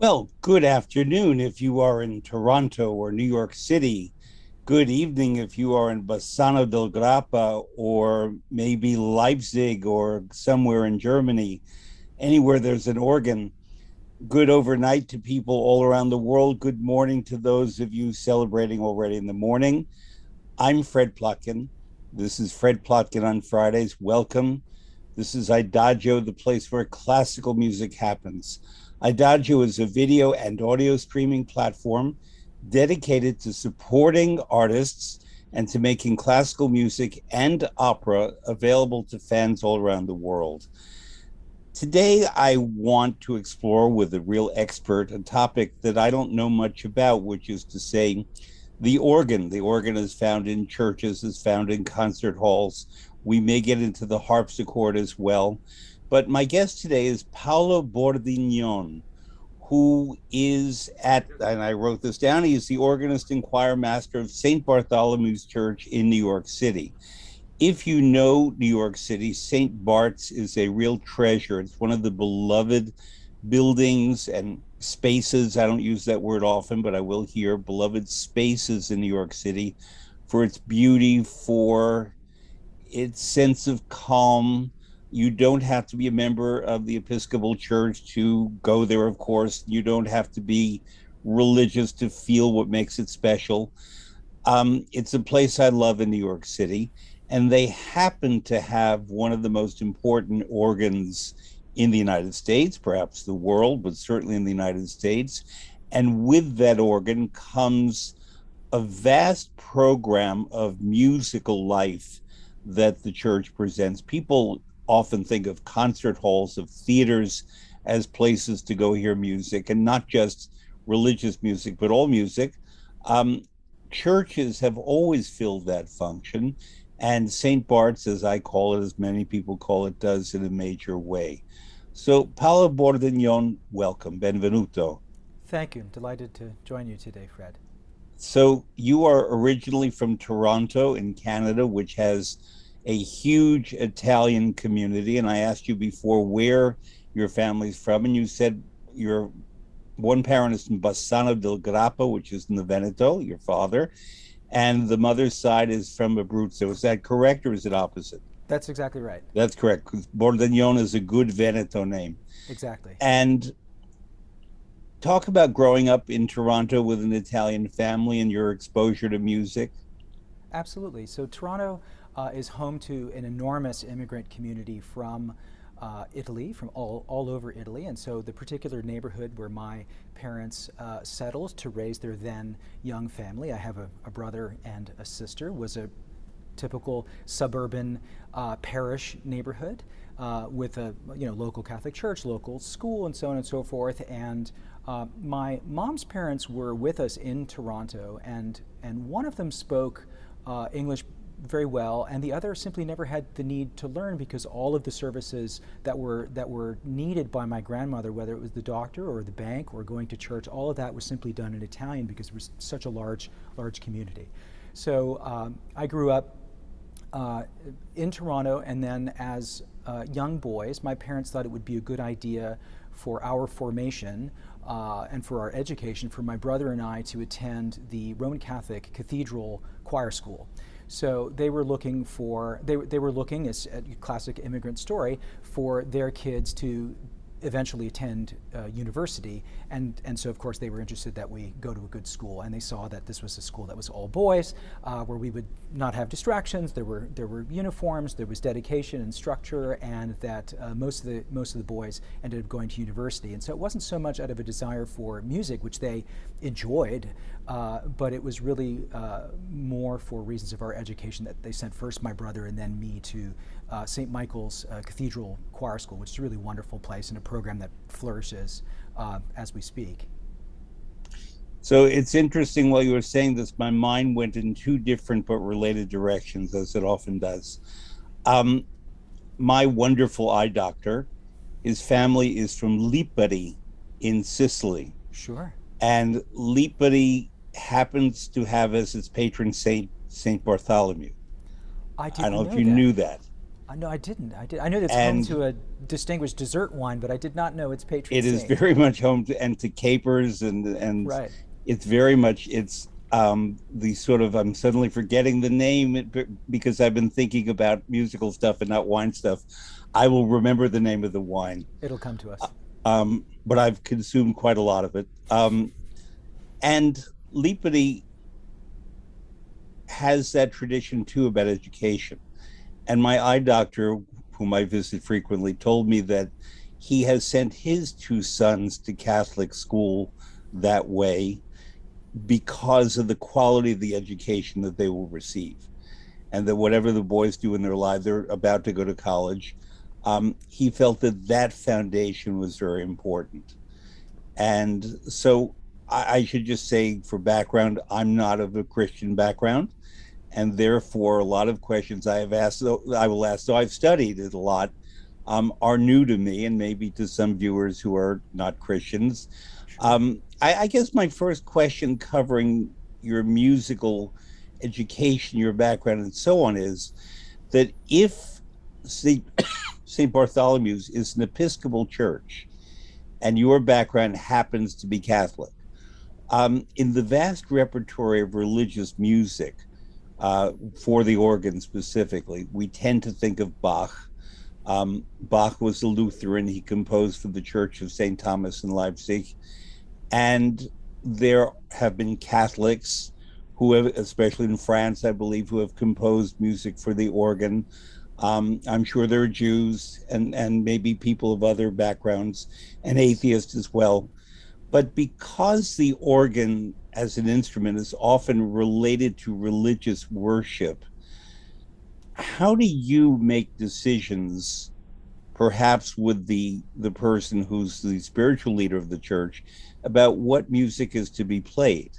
Well, good afternoon if you are in Toronto or New York City. Good evening if you are in Bassano del Grappa or maybe Leipzig or somewhere in Germany. Anywhere there's an organ. Good overnight to people all around the world. Good morning to those of you celebrating already in the morning. I'm Fred Plotkin. This is Fred Plotkin on Fridays. Welcome. This is Idagio, the place where classical music happens. Idagio is a video and audio streaming platform dedicated to supporting artists and to making classical music and opera available to fans all around the world. Today, I want to explore with a real expert a topic that I don't know much about, which is to say, the organ. The organ is found in churches, is found in concert halls. We may get into the harpsichord as well. But my guest today is Paolo Bordignon, who is and I wrote this down, he is the organist and choir master of St. Bartholomew's Church in New York City. If you know New York City, St. Bart's is a real treasure. It's one of the beloved buildings and spaces. I don't use that word often, but I will here. Beloved spaces in New York City for its beauty, for its sense of calm. You don't have to be a member of the Episcopal Church to go there, of course. You don't have to be religious to feel what makes it special. It's a place I love in New York City, and they happen to have one of the most important organs in the United States, perhaps the world, but certainly in the United States. And with that organ comes a vast program of musical life that the church presents. People often think of concert halls, of theaters, as places to go hear music, and not just religious music, but all music. Um, Churches have always filled that function, and St. Bart's, as I call it, as many people call it, does in a major way. So, Paolo Bordignon, welcome, benvenuto. Thank you. I'm delighted to join you today, Fred. So, you are originally from Toronto in Canada, which has a huge Italian community. And I asked you before where your family's from, and you said your one parent is from Bassano del Grappa, which is in the Veneto, your father, and the mother's side is from Abruzzo. Is that correct, or is it opposite? That's exactly right. That's correct, because Bordignon is a good Veneto name. Exactly. And talk about growing up in Toronto with an Italian family and your exposure to music. Absolutely. So Toronto is home to an enormous immigrant community from Italy, from all over Italy. And so the particular neighborhood where my parents settled to raise their then young family, I have a brother and a sister, was a typical suburban parish neighborhood with a local Catholic church, local school, and so on and so forth. And my mom's parents were with us in Toronto, and one of them spoke English very well, and the other simply never had the need to learn because all of the services that were needed by my grandmother, whether it was the doctor or the bank or going to church, all of that was simply done in Italian because it was such a large community. So I grew up in Toronto, and then as young boys, my parents thought it would be a good idea for our formation and for our education, for my brother and I to attend the Roman Catholic Cathedral Choir School. So they were looking they were looking, as a classic immigrant story, for their kids to eventually attend university, and so of course they were interested that we go to a good school, and they saw that this was a school that was all boys, where we would not have distractions. There were uniforms, there was dedication and structure, and that most of the boys ended up going to university. And so it wasn't so much out of a desire for music, which they enjoyed, but it was really more for reasons of our education that they sent first my brother and then me to St. Michael's Cathedral Choir School, which is a really wonderful place and a program that flourishes as we speak. So it's interesting while you were saying this, my mind went in two different but related directions, as it often does. Um, my wonderful eye doctor, his family is from Lipari in Sicily. Sure. And Lipari happens to have as its patron saint Saint Bartholomew. I I don't didn't know if know you that. knew that. No, I didn't. I did. I know it's home And to a distinguished dessert wine, but I did not know its patron it is saint. very much home to and to capers, and Right. it's very much it's the sort of, I'm suddenly forgetting the name because I've been thinking about musical stuff and not wine stuff. I will remember the name of the wine. It'll come to us. But I've consumed quite a lot of it. And Lipari has that tradition too about education. And my eye doctor, whom I visit frequently, told me that he has sent his two sons to Catholic school that way because of the quality of the education that they will receive. And that whatever the boys do in their life, they're about to go to college. He felt that that foundation was very important. And so I should just say, for background, I'm not of a Christian background. And therefore, a lot of questions I have asked, I will ask, so I've studied it a lot, are new to me and maybe to some viewers who are not Christians. Sure. I guess my first question, covering your musical education, your background, and so on, is that if St. St. Bartholomew's is an Episcopal church and your background happens to be Catholic, in the vast repertoire of religious music, for the organ specifically, we tend to think of Bach. Bach was a Lutheran. He composed for the Church of St. Thomas in Leipzig. And there have been Catholics who have, especially in France, I believe, who have composed music for the organ. I'm sure there are Jews and maybe people of other backgrounds and atheists as well. But because the organ as an instrument is often related to religious worship, how do you make decisions, perhaps with the person who's the spiritual leader of the church, about what music is to be played?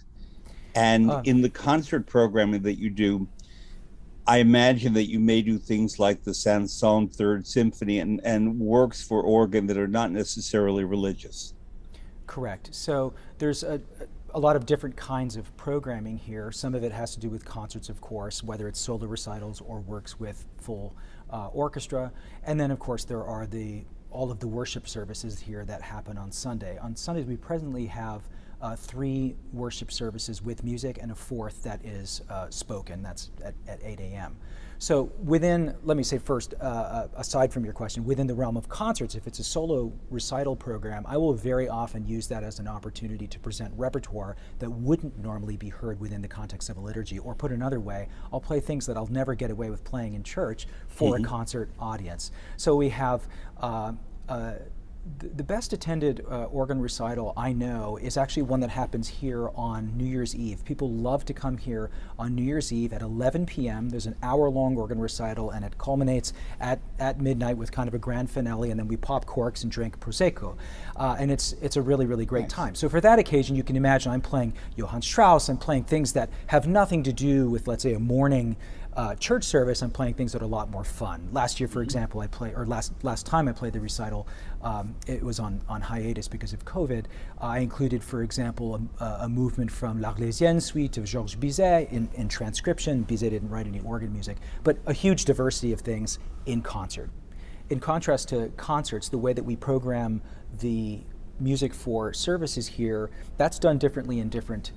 And Uh, in the concert programming that you do, I imagine that you may do things like the Saint-Saëns Third Symphony and works for organ that are not necessarily religious. Correct. So there's a lot of different kinds of programming here. Some of it has to do with concerts, of course, whether it's solo recitals or works with full orchestra. And then, of course, there are all of the worship services here that happen on Sunday. On Sundays, we presently have three worship services with music and a fourth that is spoken. That's at 8 a.m. So let me say first, aside from your question, within the realm of concerts, if it's a solo recital program, I will very often use that as an opportunity to present repertoire that wouldn't normally be heard within the context of a liturgy. Or put another way, I'll play things that I'll never get away with playing in church for a concert audience. So we have the best attended organ recital I know is actually one that happens here on New Year's Eve. People love to come here on New Year's Eve at 11 p.m. There's an hour-long organ recital, and it culminates at midnight with kind of a grand finale, and then we pop corks and drink Prosecco. And it's a really, really great time. So for that occasion, you can imagine I'm playing Johann Strauss, I'm playing things that have nothing to do with, let's say, a morning church service. I'm playing things that are a lot more fun. Last year, for example, last time I played the recital, it was on hiatus because of COVID. I included, for example, a movement from L'Arlésienne suite of Georges Bizet in transcription. Bizet didn't write any organ music, but a huge diversity of things in concert. In contrast to concerts, the way that we program the music for services here, that's done differently in different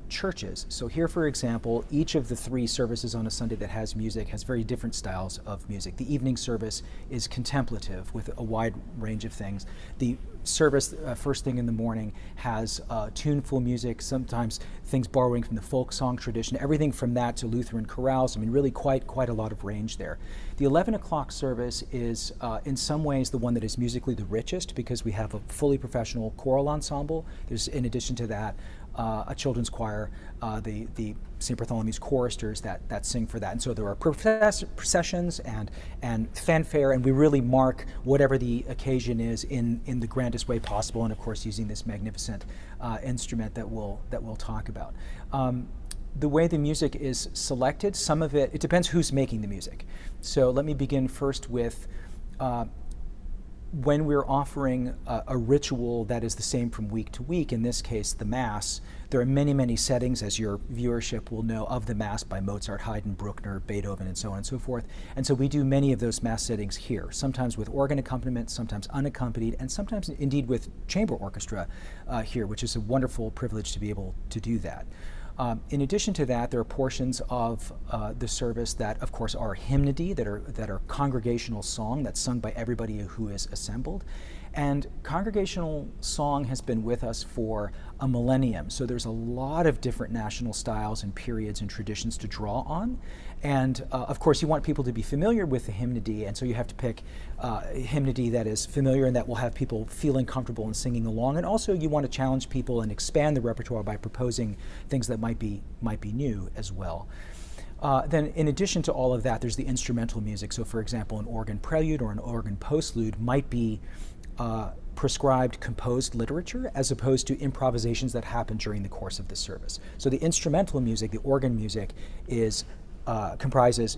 churches. So here, for example, each of the three services on a Sunday that has music has very different styles of music. The evening service is contemplative with a wide range of things. The service first thing in the morning has tuneful music, sometimes things borrowing from the folk song tradition, everything from that to Lutheran chorales. I mean, really quite a lot of range there. The 11 o'clock service is in some ways the one that is musically the richest because we have a fully professional choral ensemble. There's, in addition to that, a children's choir, the St. Bartholomew's choristers that sing for that. And so there are processions and fanfare, and we really mark whatever the occasion is in the grandest way possible, and of course using this magnificent instrument that we'll talk about. The way the music is selected, some of it depends who's making the music. So let me begin first with when we're offering a ritual that is the same from week to week, in this case, the Mass, there are many, many settings, as your viewership will know, of the Mass by Mozart, Haydn, Bruckner, Beethoven, and so on and so forth. And so we do many of those Mass settings here, sometimes with organ accompaniment, sometimes unaccompanied, and sometimes indeed with chamber orchestra here, which is a wonderful privilege to be able to do that. In addition to that, there are portions of the service that, of course, are hymnody, that are congregational song that's sung by everybody who is assembled. And congregational song has been with us for a millennium. So there's a lot of different national styles and periods and traditions to draw on. And of course, you want people to be familiar with the hymnody, and so you have to pick hymnody that is familiar and that will have people feeling comfortable and singing along. And also, you want to challenge people and expand the repertoire by proposing things that might be new as well. Then, in addition to all of that, there's the instrumental music. So, for example, an organ prelude or an organ postlude might be prescribed composed literature as opposed to improvisations that happen during the course of the service. So the instrumental music, the organ music, comprises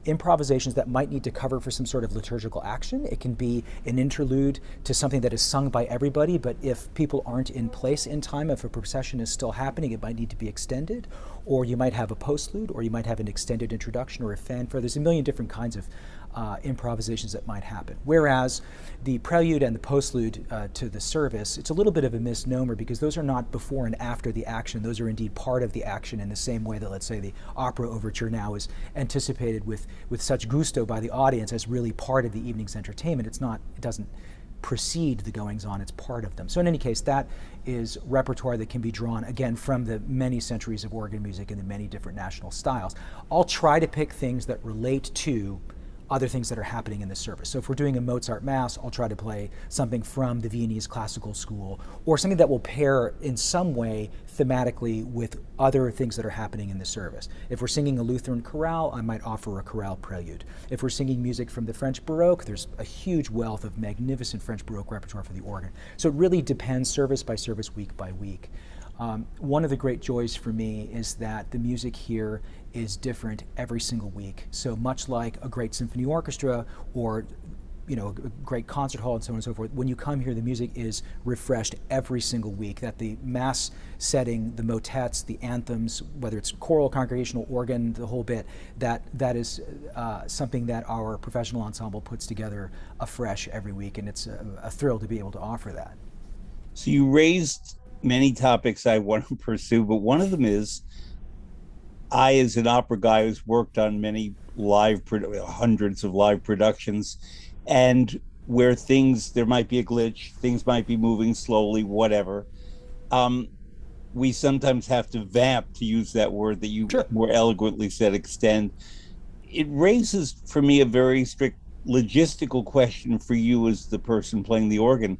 improvisations that might need to cover for some sort of liturgical action. It can be an interlude to something that is sung by everybody, but if people aren't in place in time, if a procession is still happening, it might need to be extended. Or you might have a postlude, or you might have an extended introduction or a fanfare. There's a million different kinds of improvisations that might happen. Whereas the prelude and the postlude to the service, it's a little bit of a misnomer because those are not before and after the action. Those are indeed part of the action in the same way that, let's say, the opera overture now is anticipated with such gusto by the audience as really part of the evening's entertainment. It doesn't precede the goings-on, it's part of them. So in any case, that is repertoire that can be drawn, again, from the many centuries of organ music and the many different national styles. I'll try to pick things that relate to other things that are happening in the service. So if we're doing a Mozart Mass, I'll try to play something from the Viennese classical school, or something that will pair in some way thematically with other things that are happening in the service. If we're singing a Lutheran chorale, I might offer a chorale prelude. If we're singing music from the French Baroque, there's a huge wealth of magnificent French Baroque repertoire for the organ. So it really depends service by service, week by week. One of the great joys for me is that the music here is different every single week. So much like a great symphony orchestra or a great concert hall and so on and so forth, when you come here, the music is refreshed every single week. That the Mass setting, the motets, the anthems, whether it's choral, congregational, organ, the whole bit, that is something that our professional ensemble puts together afresh every week, and it's a thrill to be able to offer that. So you raised many topics I want to pursue, but one of them is, I, as an opera guy who's worked on many hundreds of live productions, and where there might be a glitch, things might be moving slowly, whatever. We sometimes have to vamp, to use that word that you Sure. more eloquently said, extend. It raises for me a very strict logistical question for you as the person playing the organ.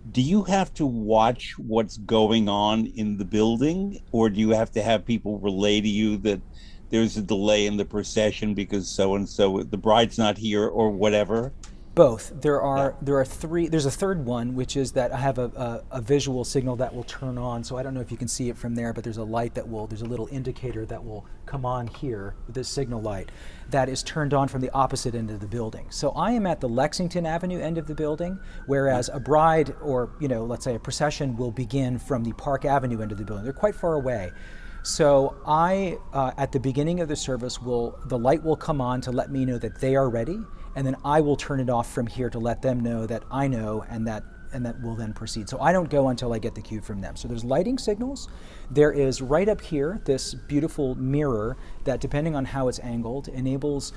Do you have to watch what's going on in the building, or do you have to have people relay to you that there's a delay in the procession because so-and-so, the bride's not here or whatever? Both. There are three. There's a third one, which is that I have a visual signal that will turn on. So I don't know if you can see it from there, but there's a light there's a little indicator that will come on here, this signal light, that is turned on from the opposite end of the building. So I am at the Lexington Avenue end of the building, whereas a bride or, let's say a procession will begin from the Park Avenue end of the building. They're quite far away. So I, at the beginning of the service, the light will come on to let me know that they are ready, and then I will turn it off from here to let them know that I know, and that will then proceed. So I don't go until I get the cue from them. So there's lighting signals. There is right up here this beautiful mirror that, depending on how it's angled, enables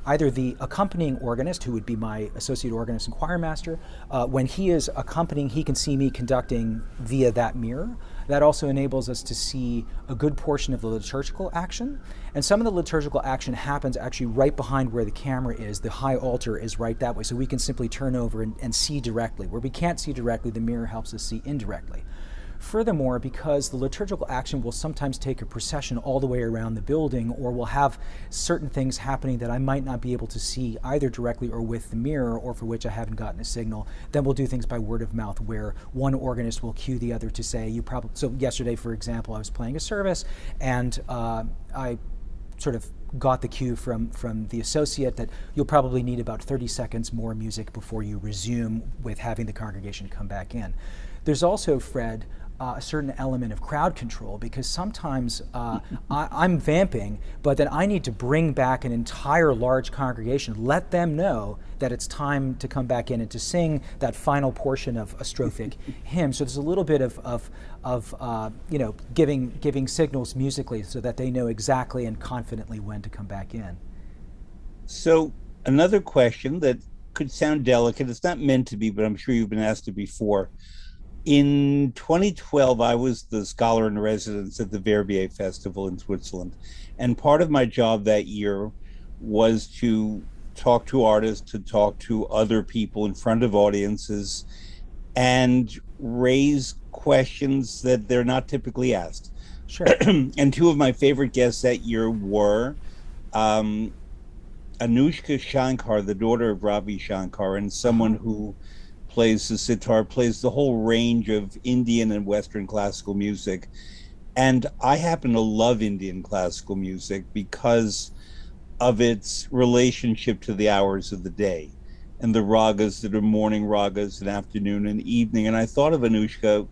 either the accompanying organist, who would be my associate organist and choir master, when he is accompanying, he can see me conducting via that mirror. That also enables us to see a good portion of the liturgical action. And some of the liturgical action happens actually right behind where the camera is. The high altar is right that way, so we can simply turn over and see directly. Where we can't see directly, the mirror helps us see indirectly. Furthermore, because the liturgical action will sometimes take a procession all the way around the building, or will have certain things happening that I might not be able to see either directly or with the mirror, or for which I haven't gotten a signal, then we'll do things by word of mouth, where one organist will cue the other to say, so yesterday, for example, I was playing a service, and I sort of got the cue from the associate that you'll probably need about 30 seconds more music before you resume with having the congregation come back in. There's also, Fred, a certain element of crowd control, because sometimes I'm vamping, but then I need to bring back an entire large congregation, let them know that it's time to come back in and to sing that final portion of a strophic hymn. So there's a little bit of giving signals musically so that they know exactly and confidently when to come back in. So another question that could sound delicate, it's not meant to be, but I'm sure you've been asked it before. In 2012, I was the scholar in residence at the Verbier Festival in Switzerland. And part of my job that year was to talk to artists, to talk to other people in front of audiences, and raise questions that they're not typically asked. Sure. And two of my favorite guests that year were um, Anushka Shankar, the daughter of Ravi Shankar, and someone who plays the sitar, plays the whole range of Indian and Western classical music. And I happen to love Indian classical music because of its relationship to the hours of the day and the ragas that are morning ragas and afternoon and evening. And I thought of Anushka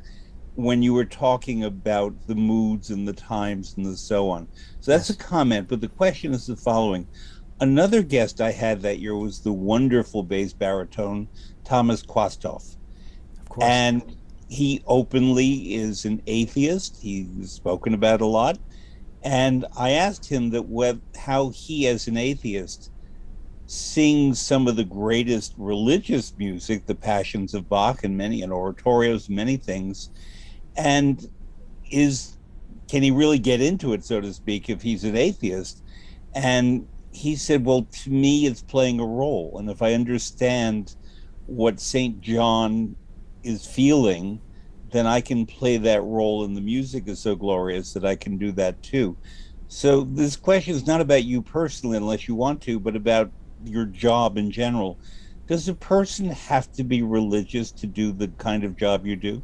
when you were talking about the moods and the times and the so on. So that's a Yes. comment, but the question is the following. Another guest I had that year was the wonderful bass baritone Thomas Kwastov. Of course. And he openly is an atheist. He's spoken about a lot. And I asked him how he, as an atheist, sings some of the greatest religious music, the Passions of Bach and oratorios, many things, and is can he really get into it, so to speak, if he's an atheist? And he said, well, to me, it's playing a role. And if I understand what St. John is feeling, then I can play that role. And the music is so glorious that I can do that too. So this question is not about you personally, unless you want to, but about your job in general. Does a person have to be religious to do the kind of job you do?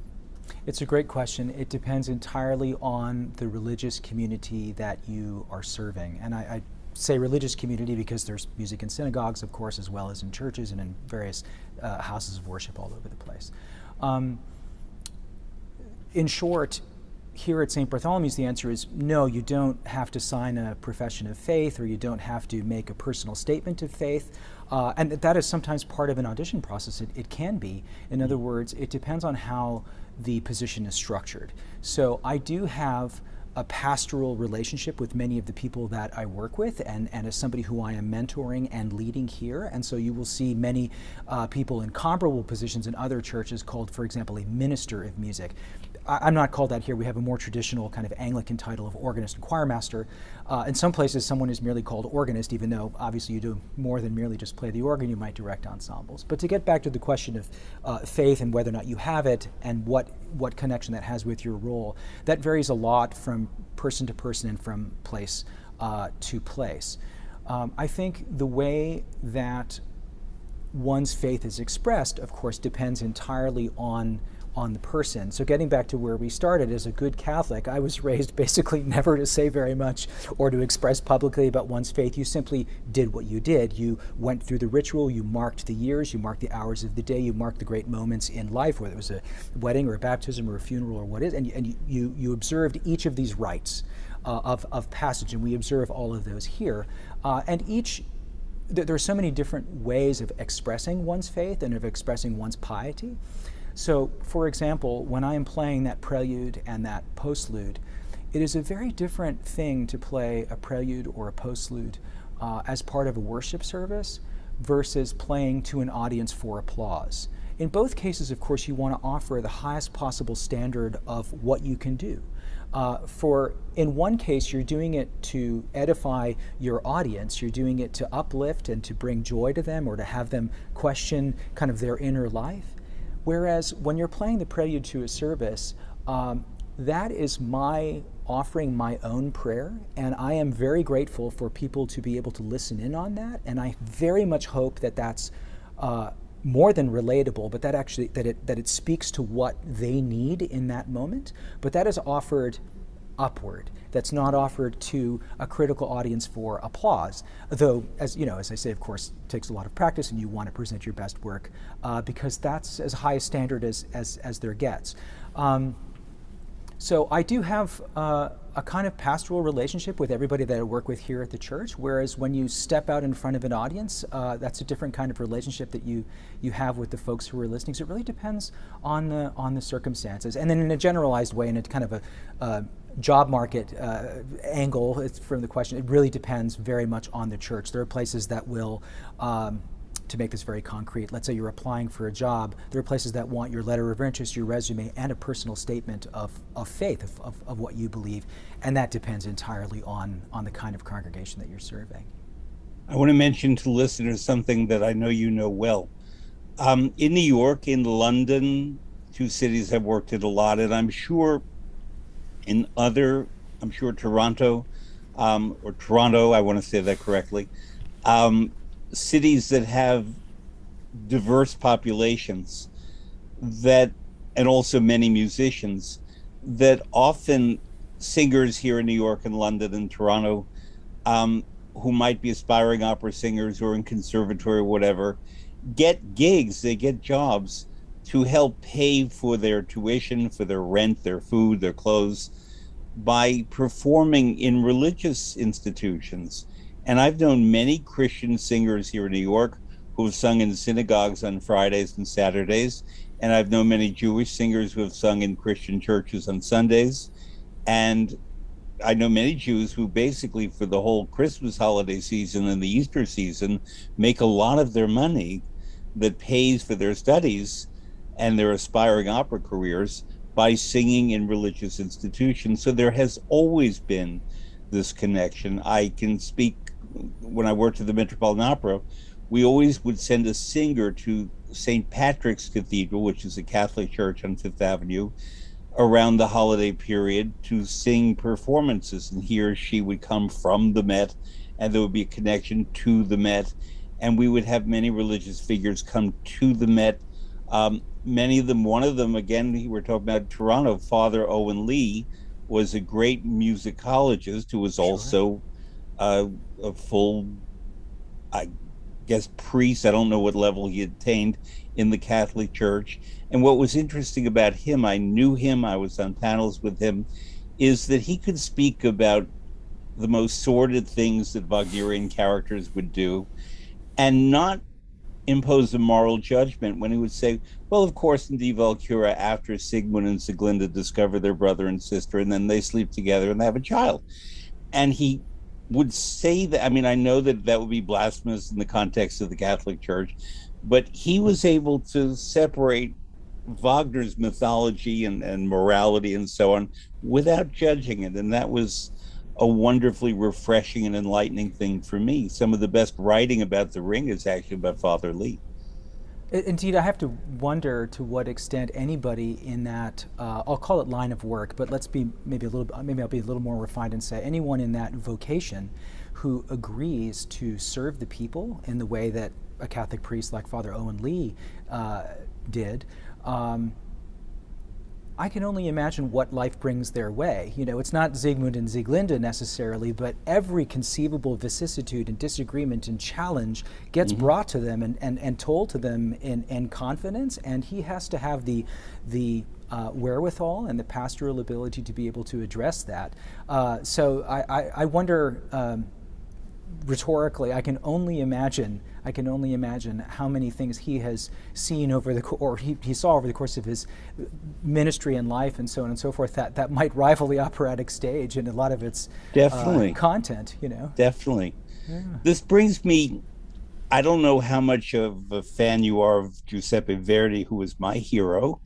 It's a great question. It depends entirely on the religious community that you are serving. And I say religious community because there's music in synagogues, of course, as well as in churches and in various houses of worship all over the place. In short, here at St. Bartholomew's, the answer is no, you don't have to sign a profession of faith, or you don't have to make a personal statement of faith. And that is sometimes part of an audition process. It can be. In other words, it depends on how the position is structured. So I do have a pastoral relationship with many of the people that I work with, and as somebody who I am mentoring and leading here. And so you will see many people in comparable positions in other churches called, for example, a minister of music. I'm not called that here. We have a more traditional kind of Anglican title of organist and choir master. In some places, someone is merely called organist, even though obviously you do more than merely just play the organ. You might direct ensembles. But to get back to the question of faith and whether or not you have it and what connection that has with your role, that varies a lot from person to person and from place to place. I think the way that one's faith is expressed, of course, depends entirely on the person. So getting back to where we started, as a good Catholic, I was raised basically never to say very much or to express publicly about one's faith. You simply did what you did. You went through the ritual, you marked the years, you marked the hours of the day, you marked the great moments in life, whether it was a wedding or a baptism or a funeral or what is, and you observed each of these rites of passage, and we observe all of those here. And there are so many different ways of expressing one's faith and of expressing one's piety. So, for example, when I am playing that prelude and that postlude, it is a very different thing to play a prelude or a postlude as part of a worship service versus playing to an audience for applause. In both cases, of course, you want to offer the highest possible standard of what you can do. In one case, you're doing it to edify your audience, you're doing it to uplift and to bring joy to them or to have them question kind of their inner life. Whereas when you're playing the prelude to a service, that is my offering my own prayer, and I am very grateful for people to be able to listen in on that, and I very much hope that that's more than relatable, but that it speaks to what they need in that moment. But that is offered upward, that's not offered to a critical audience for applause. Though, as you know, as I say, of course, it takes a lot of practice, and you want to present your best work because that's as high a standard as there gets. So I do have a kind of pastoral relationship with everybody that I work with here at the church, whereas when you step out in front of an audience, that's a different kind of relationship that you have with the folks who are listening. So it really depends on the circumstances. And then in a generalized way, in a kind of a job market angle from the question, it really depends very much on the church. There are places that will to make this very concrete, let's say you're applying for a job, there are places that want your letter of interest, your resume, and a personal statement of faith, of what you believe, and that depends entirely on the kind of congregation that you're serving. I want to mention to listeners something that I know you know well. In New York, in London, two cities I've worked at a lot, and I'm sure Toronto, or Toronto, I want to say that correctly, cities that have diverse populations that, and also many musicians, that often singers here in New York and London and Toronto, who might be aspiring opera singers or in conservatory or whatever, get gigs, they get jobs to help pay for their tuition, for their rent, their food, their clothes, by performing in religious institutions. And I've known many Christian singers here in New York who have sung in synagogues on Fridays and Saturdays. And I've known many Jewish singers who have sung in Christian churches on Sundays. And I know many Jews who basically for the whole Christmas holiday season and the Easter season make a lot of their money that pays for their studies and their aspiring opera careers by singing in religious institutions. So there has always been this connection. I can speak, when I worked at the Metropolitan Opera, we always would send a singer to St. Patrick's Cathedral, which is a Catholic church on Fifth Avenue, around the holiday period to sing performances. And he or she would come from the Met, and there would be a connection to the Met. And we would have many religious figures come to the Met. Many of them, one of them, again, we're talking about Toronto, Father Owen Lee, was a great musicologist who was also a full, I guess, priest. I don't know what level he attained in the Catholic Church. And what was interesting about him, I knew him, I was on panels with him, is that he could speak about the most sordid things that Wagnerian characters would do and not impose a moral judgment when he would say, well, of course, in Die Walküre, after Sigmund and Sieglinde discover their brother and sister, and then they sleep together and they have a child. And he would say that, I mean, I know that that would be blasphemous in the context of the Catholic Church, but he was able to separate Wagner's mythology and morality and so on without judging it. And that was a wonderfully refreshing and enlightening thing for me. Some of the best writing about the Ring is actually about Father Lee. Indeed, I have to wonder to what extent anybody in that, I'll call it line of work, but let's be maybe I'll be a little more refined and say anyone in that vocation who agrees to serve the people in the way that a Catholic priest like Father Owen Lee did. I can only imagine what life brings their way. You know, it's not Siegmund and Sieglinde necessarily, but every conceivable vicissitude and disagreement and challenge gets brought to them and told to them in confidence, and he has to have the wherewithal and the pastoral ability to be able to address that. So I wonder, rhetorically, I can only imagine how many things he has seen or he saw over the course of his ministry and life and so on and so forth that might rival the operatic stage in a lot of its content, you know. Definitely. Yeah. This brings me, I don't know how much of a fan you are of Giuseppe Verdi, who was my hero.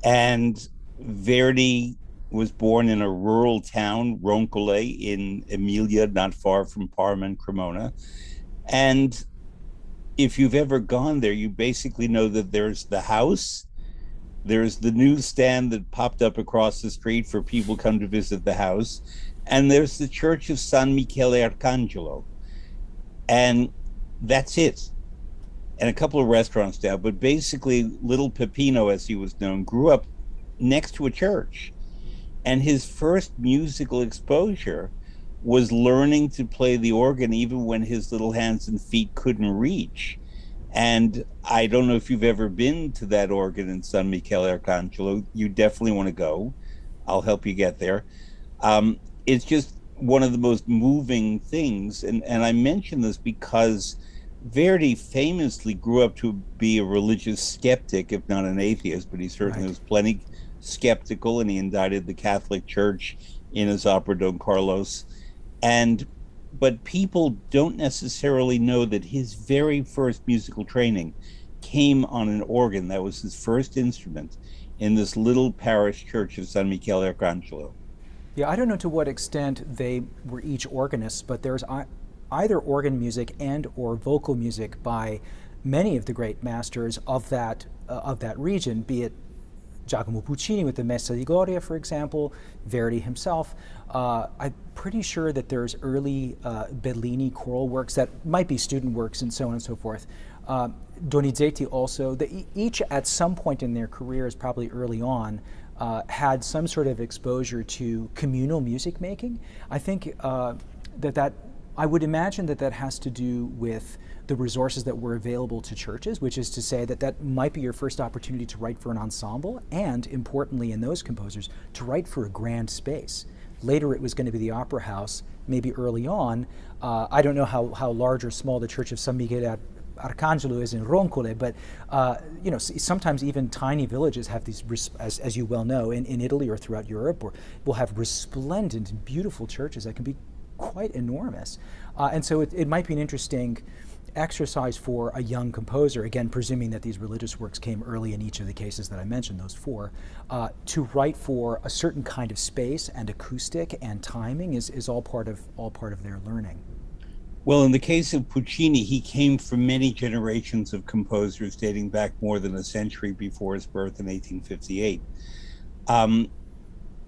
And Verdi was born in a rural town, Roncole, in Emilia, not far from Parma and Cremona. And if you've ever gone there, you basically know that there's the house, there's the newsstand that popped up across the street for people come to visit the house, and there's the church of San Michele Arcangelo. And that's it. And a couple of restaurants down, but basically little Peppino, as he was known, grew up next to a church. And his first musical exposure was learning to play the organ even when his little hands and feet couldn't reach. And I don't know if you've ever been to that organ in San Michele Arcangelo. You definitely want to go. I'll help you get there. It's just one of the most moving things. And I mention this because Verdi famously grew up to be a religious skeptic, if not an atheist, but he certainly Right. was plenty skeptical, and he indicted the Catholic Church in his opera Don Carlos. And but people don't necessarily know that his very first musical training came on an organ. That was his first instrument in this little parish church of San Michele Arcangelo. Yeah, I don't know to what extent they were each organists, but there's either organ music and or vocal music by many of the great masters of that region, be it Giacomo Puccini with the Messa di Gloria, for example, Verdi himself. I'm pretty sure that there's early Bellini choral works that might be student works and so on and so forth. Donizetti also, each at some point in their careers, probably early on, had some sort of exposure to communal music making. I think that I would imagine that that has to do with the resources that were available to churches, which is to say that that might be your first opportunity to write for an ensemble, and importantly in those composers, to write for a grand space. Later it was going to be the opera house, maybe early on. I don't know how large or small the Church of San Michele Arcangelo is in Roncole, but sometimes even tiny villages have these, as you well know, in Italy or throughout Europe, or will have resplendent and beautiful churches that can be quite enormous. And so it might be an interesting exercise for a young composer, again, presuming that these religious works came early in each of the cases that I mentioned, those four, to write for a certain kind of space and acoustic and timing is all part of their learning. Well, in the case of Puccini, he came from many generations of composers dating back more than a century before his birth in 1858. Um,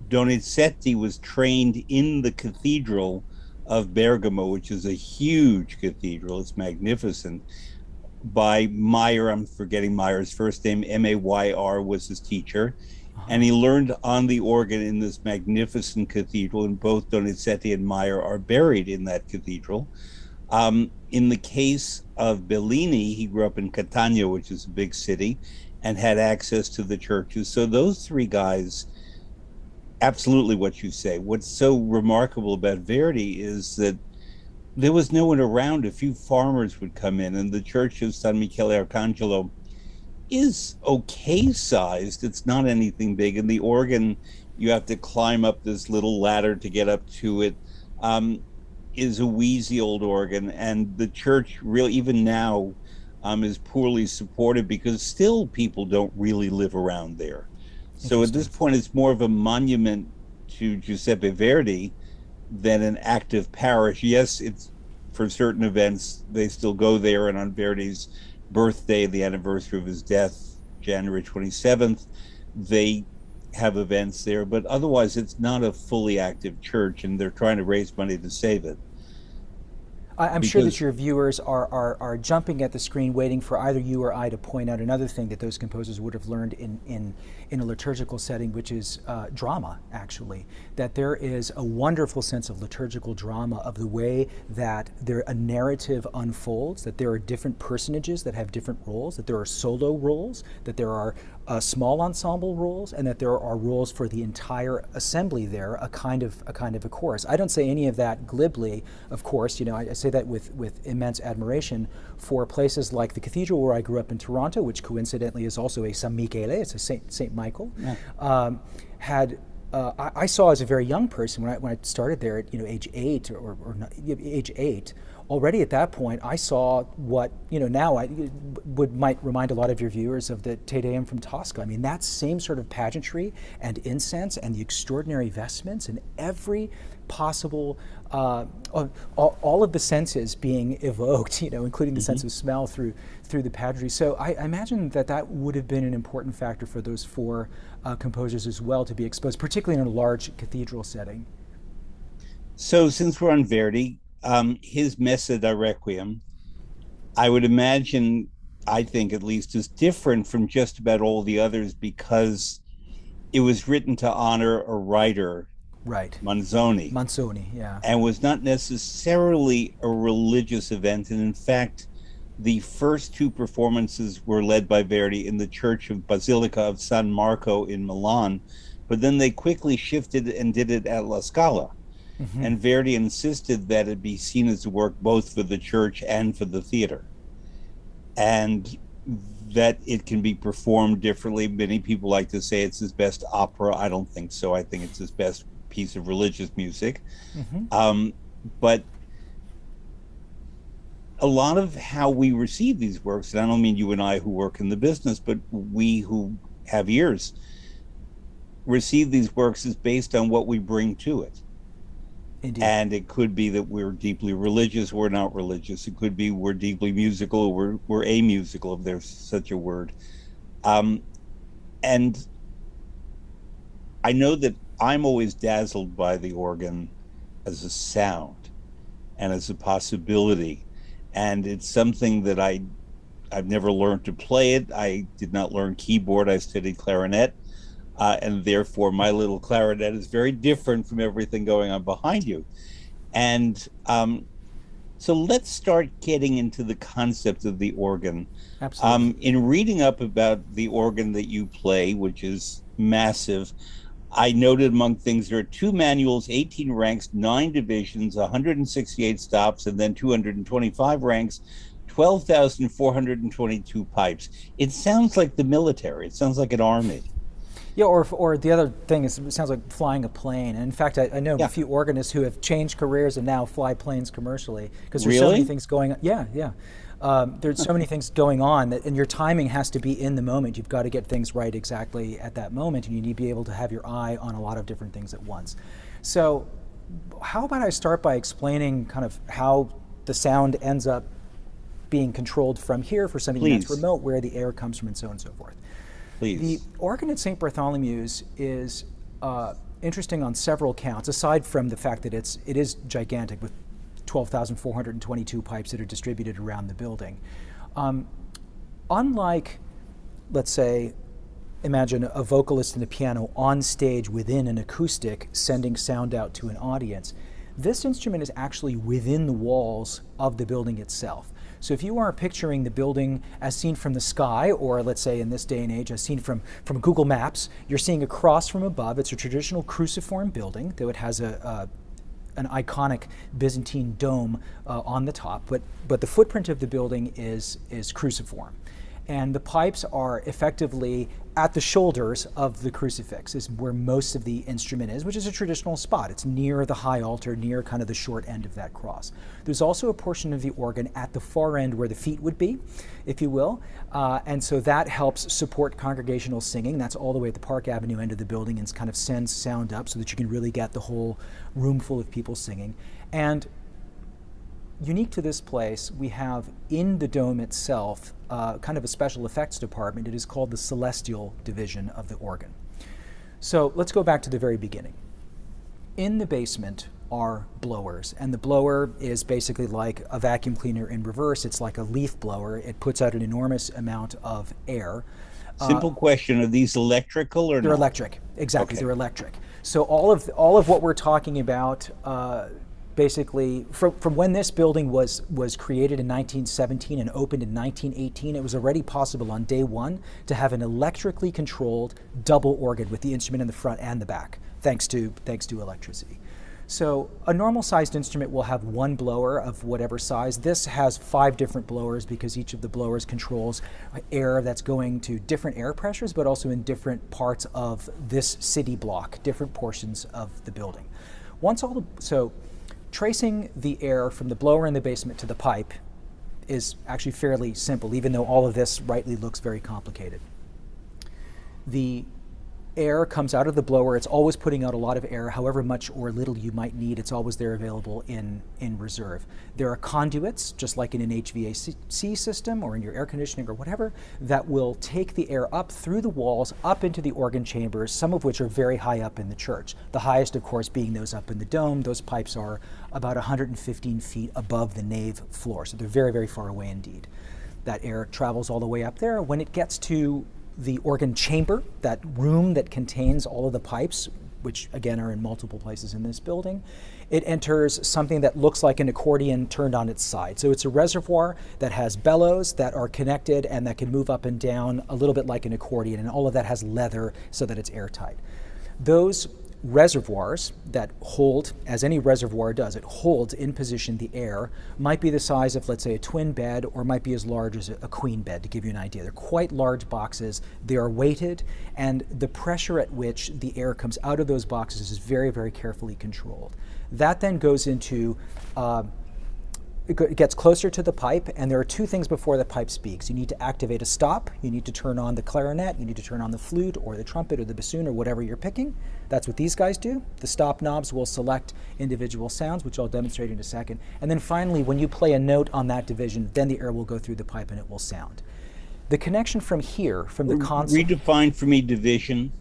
Donizetti was trained in the Cathedral of Bergamo, which is a huge cathedral. It's magnificent. By Meyer, I'm forgetting Meyer's first name, Mayr was his teacher. And Uh-huh. he learned on the organ in this magnificent cathedral, and both Donizetti and Meyer are buried in that cathedral. In the case of Bellini, he grew up in Catania, which is a big city, and had access to the churches. So those three guys, absolutely what you say. What's so remarkable about Verdi is that there was no one around. A few farmers would come in, and the church of San Michele Arcangelo is okay sized. It's not anything big. And the organ, you have to climb up this little ladder to get up to it. Um, is a wheezy old organ, and the church really, even now, is poorly supported because still people don't really live around there. So at this Interesting. point, it's more of a monument to Giuseppe Verdi than an active parish. Yes, it's for certain events they still go there, and on Verdi's birthday, the anniversary of his death, January 27th, they have events there, but otherwise it's not a fully active church, and they're trying to raise money to save it I'm sure that because your viewers are jumping at the screen waiting for either you or I to point out another thing that those composers would have learned in a liturgical setting, which is drama, actually. That there is a wonderful sense of liturgical drama, of the way that a narrative unfolds, that there are different personages that have different roles, that there are solo roles, that there are small ensemble roles, and that there are roles for the entire assembly there, a kind of a chorus. I don't say any of that glibly, of course. I say that with immense admiration for places like the cathedral where I grew up in Toronto, which coincidentally is also a San Michele, it's a Saint Michael. yeah. Had I saw as a very young person when I started there at age 8 or not, age 8. Already at that point, I saw what now I might remind a lot of your viewers of the Te Deum from Tosca. I mean, that same sort of pageantry and incense and the extraordinary vestments and every possible all of the senses being evoked, including the sense Mm-hmm. of smell through the pageantry. So I imagine that would have been an important factor for those four composers as well, to be exposed, particularly in a large cathedral setting. So since we're on Verdi, his Messa da Requiem, I would imagine, I think at least, is different from just about all the others because it was written to honor a writer, Right. Manzoni, Manzoni, yeah. and was not necessarily a religious event. And in fact, the first two performances were led by Verdi in the Church of Basilica of San Marco in Milan, but then they quickly shifted and did it at La Scala. Hmm. And Verdi insisted that it be seen as a work both for the church and for the theater, and that it can be performed differently. Many people like to say it's his best opera. I don't think so. I think it's his best piece of religious music. Hmm. But a lot of how we receive these works, and I don't mean you and I who work in the business, but we who have ears receive these works is based on what we bring to it. Indeed. And it could be that we're deeply religious, we're not religious. It could be we're deeply musical, we're amusical, if there's such a word. Um, and I know that I'm always dazzled by the organ as a sound and as a possibility. And it's something that I've never learned to play it. I did not learn keyboard. I studied clarinet. And therefore, my little clarinet is very different from everything going on behind you. And so let's start getting into the concept of the organ. Absolutely. In reading up about the organ that you play, which is massive, I noted among things there are two manuals, 18 ranks, 9 divisions, 168 stops, and then 225 ranks, 12,422 pipes. It sounds like the military. It sounds like an army. Yeah, or the other thing is, it sounds like flying a plane. And in fact, I know a Yeah. few organists who have changed careers and now fly planes commercially because there's so many Really? things going on. Yeah, yeah. There's so many things going on that, and your timing has to be in the moment. You've got to get things right exactly at that moment, and you need to be able to have your eye on a lot of different things at once. So, how about I start by explaining kind of how the sound ends up being controlled from here for something that's Please, remote, where the air comes from, and so on and so forth. The please. organ at St. Bartholomew's is interesting on several counts, aside from the fact that it is gigantic with 12,422 pipes that are distributed around the building. Unlike, let's say, imagine a vocalist and a piano on stage within an acoustic sending sound out to an audience, this instrument is actually within the walls of the building itself. So if you are picturing the building as seen from the sky, or let's say in this day and age as seen from Google Maps, you're seeing a cross from above. It's a traditional cruciform building, though it has an iconic Byzantine dome on the top, but the footprint of the building is cruciform. And the pipes are effectively at the shoulders of the crucifix, is where most of the instrument is, which is a traditional spot. It's near the high altar, near kind of the short end of that cross. There's also a portion of the organ at the far end where the feet would be, if you will, and so that helps support congregational singing. That's all the way at the Park Avenue end of the building and kind of sends sound up so that you can really get the whole room full of people singing. And unique to this place, we have in the dome itself kind of a special effects department. It is called the Celestial Division of the organ. So let's go back to the very beginning. In the basement are blowers, and the blower is basically like a vacuum cleaner in reverse. It's like a leaf blower. It puts out an enormous amount of air. Simple question: are these electrical or They're not? electric. Exactly, Okay. they're electric. So all of what we're talking about, basically, from when this building was created in 1917 and opened in 1918, it was already possible on day one to have an electrically controlled double organ with the instrument in the front and the back, thanks to electricity. So a normal sized instrument will have one blower of whatever size. This has 5 different blowers because each of the blowers controls air that's going to different air pressures, but also in different parts of this city block, different portions of the building. So tracing the air from the blower in the basement to the pipe is actually fairly simple, even though all of this rightly looks very complicated. The air comes out of the blower. It's always putting out a lot of air, however much or little you might need. It's always there available in reserve. There are conduits, just like in an HVAC system or in your air conditioning or whatever, that will take the air up through the walls, up into the organ chambers, some of which are very high up in the church. The highest, of course, being those up in the dome. Those pipes are about 115 feet above the nave floor, so they're very, very far away indeed. That air travels all the way up there. When it gets to the organ chamber, that room that contains all of the pipes, which again are in multiple places in this building. It enters something that looks like an accordion turned on its side. So it's a reservoir that has bellows that are connected and that can move up and down a little bit like an accordion, and all of that has leather so that it's airtight. Those reservoirs that hold, as any reservoir does, it holds in position the air, might be the size of, let's say, a twin bed, or might be as large as a queen bed, to give you an idea. They're quite large boxes. They are weighted, and the pressure at which the air comes out of those boxes is very, very carefully controlled. That then goes into it gets closer to the pipe, and there are two things before the pipe speaks. You need to activate a stop, you need to turn on the clarinet, you need to turn on the flute or the trumpet or the bassoon or whatever you're picking. That's what these guys do. The stop knobs will select individual sounds, which I'll demonstrate in a second. And then finally, when you play a note on that division, then the air will go through the pipe and it will sound. The connection from here, from the console... Redefine for me division.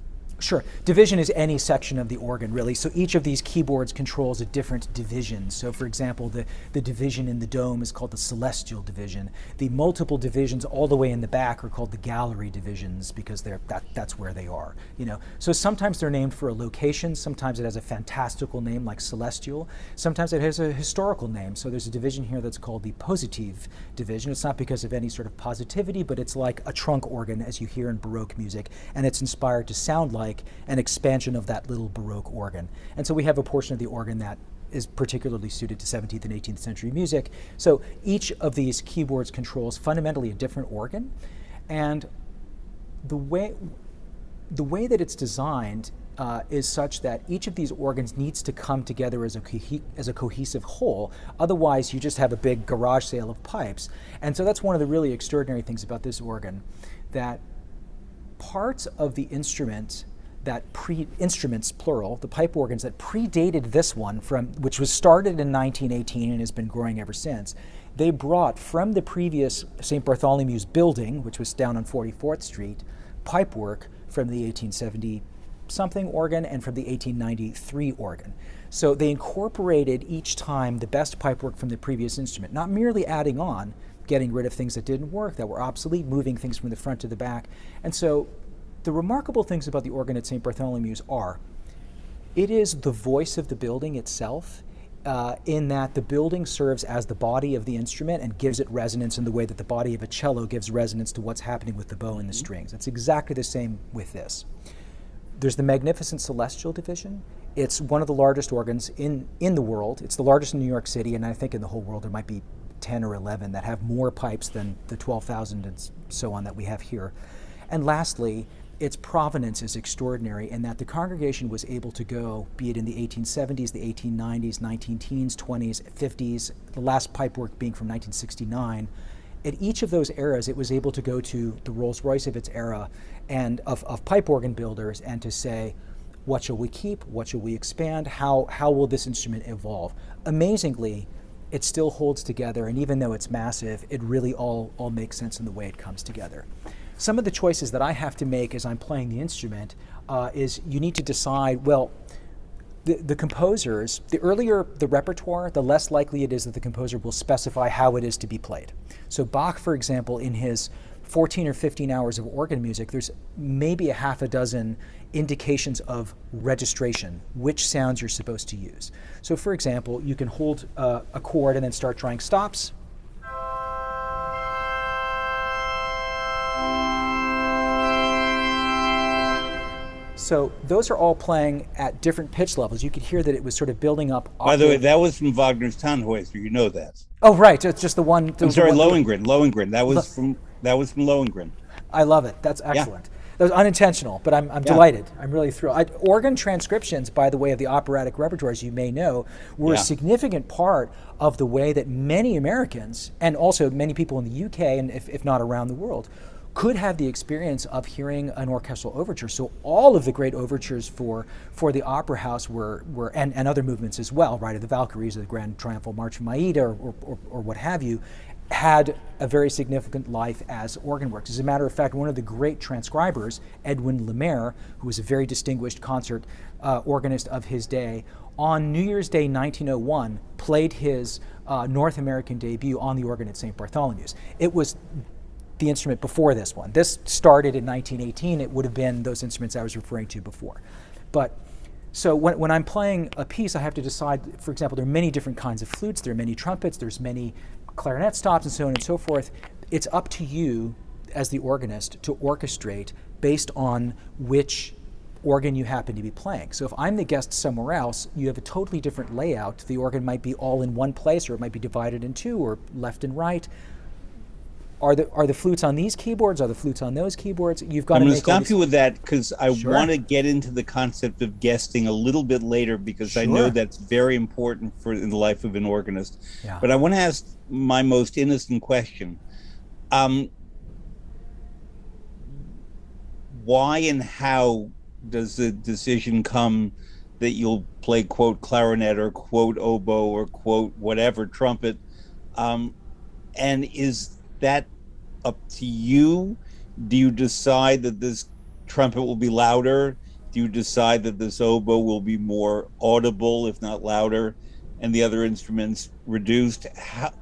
Sure. Division is any section of the organ, really. So each of these keyboards controls a different division. So for example, the division in the dome is called the celestial division. The multiple divisions all the way in the back are called the gallery divisions, because that's where they are. So sometimes they're named for a location, sometimes it has a fantastical name like celestial, sometimes it has a historical name. So there's a division here that's called the positive division. It's not because of any sort of positivity, but it's like a trunk organ, as you hear in Baroque music, and it's inspired to sound like an expansion of that little Baroque organ. And so we have a portion of the organ that is particularly suited to 17th and 18th century music. So each of these keyboards controls fundamentally a different organ, and the way that it's designed is such that each of these organs needs to come together as a cohesive whole. Otherwise, you just have a big garage sale of pipes. And so that's one of the really extraordinary things about this organ, that parts of the instrument instruments plural, the pipe organs that predated this one, which was started in 1918 and has been growing ever since, they brought from the previous St. Bartholomew's building, which was down on 44th Street, pipework from the 1870 something organ and from the 1893 organ. So they incorporated each time the best pipework from the previous instrument, not merely adding on, getting rid of things that didn't work, that were obsolete, moving things from the front to the back. And so the remarkable things about the organ at St. Bartholomew's are, it is the voice of the building itself, in that the building serves as the body of the instrument and gives it resonance in the way that the body of a cello gives resonance to what's happening with the bow and the strings. It's exactly the same with this. There's the magnificent celestial division. It's one of the largest organs in the world. It's the largest in New York City, and I think in the whole world there might be 10 or 11 that have more pipes than the 12,000 and so on that we have here. And lastly, its provenance is extraordinary in that the congregation was able to go, be it in the 1870s, the 1890s, 19-teens, 20s, 50s, the last pipework being from 1969. At each of those eras, it was able to go to the Rolls-Royce of its era and of pipe organ builders and to say, what shall we keep? What shall we expand? How will this instrument evolve? Amazingly, it still holds together, and even though it's massive, it really all makes sense in the way it comes together. Some of the choices that I have to make as I'm playing the instrument is you need to decide, well, the composers, the earlier the repertoire, the less likely it is that the composer will specify how it is to be played. So Bach, for example, in his 14 or 15 hours of organ music, there's maybe a half a dozen indications of registration, which sounds you're supposed to use. So for example, you can hold a chord and then start trying stops. So those are all playing at different pitch levels. You could hear that it was sort of building up. By the way, that was from Wagner's Tannhäuser. You know that. Oh, right. It's just the one. I'm sorry, Lohengrin. Lohengrin. That was from Lohengrin. I love it. That's excellent. Yeah. That was unintentional, but I'm delighted. I'm really thrilled. Organ transcriptions, by the way, of the operatic repertoire, as you may know, were a significant part of the way that many Americans, and also many people in the UK, and if not around the world, could have the experience of hearing an orchestral overture. So all of the great overtures for the Opera House were and other movements as well, right, of the Valkyries or the Grand Triumphal March from Aida or what have you, had a very significant life as organ works. As a matter of fact, one of the great transcribers, Edwin Lemaire, who was a very distinguished concert organist of his day, on New Year's Day 1901 played his North American debut on the organ at St. Bartholomew's. It was the instrument before this one. This started in 1918. It would have been those instruments I was referring to before. But so when I'm playing a piece, I have to decide, for example, there are many different kinds of flutes, there are many trumpets, there's many clarinet stops, and so on and so forth. It's up to you as the organist to orchestrate based on which organ you happen to be playing. So if I'm the guest somewhere else, you have a totally different layout. The organ might be all in one place, or it might be divided in two, or left and right. Are the flutes on these keyboards? Are the flutes on those keyboards? You've got I'm to going to make all stop these. you with that because I Sure. want to get into the concept of guesting a little bit later because I know Sure. that's very important for in the life of an organist. Yeah. But I want to ask my most innocent question. Why and how does the decision come that you'll play quote clarinet or quote oboe or quote whatever trumpet? And is that up to you? Do you decide that this trumpet will be louder? Do you decide that this oboe will be more audible, if not louder, and the other instruments reduced? How,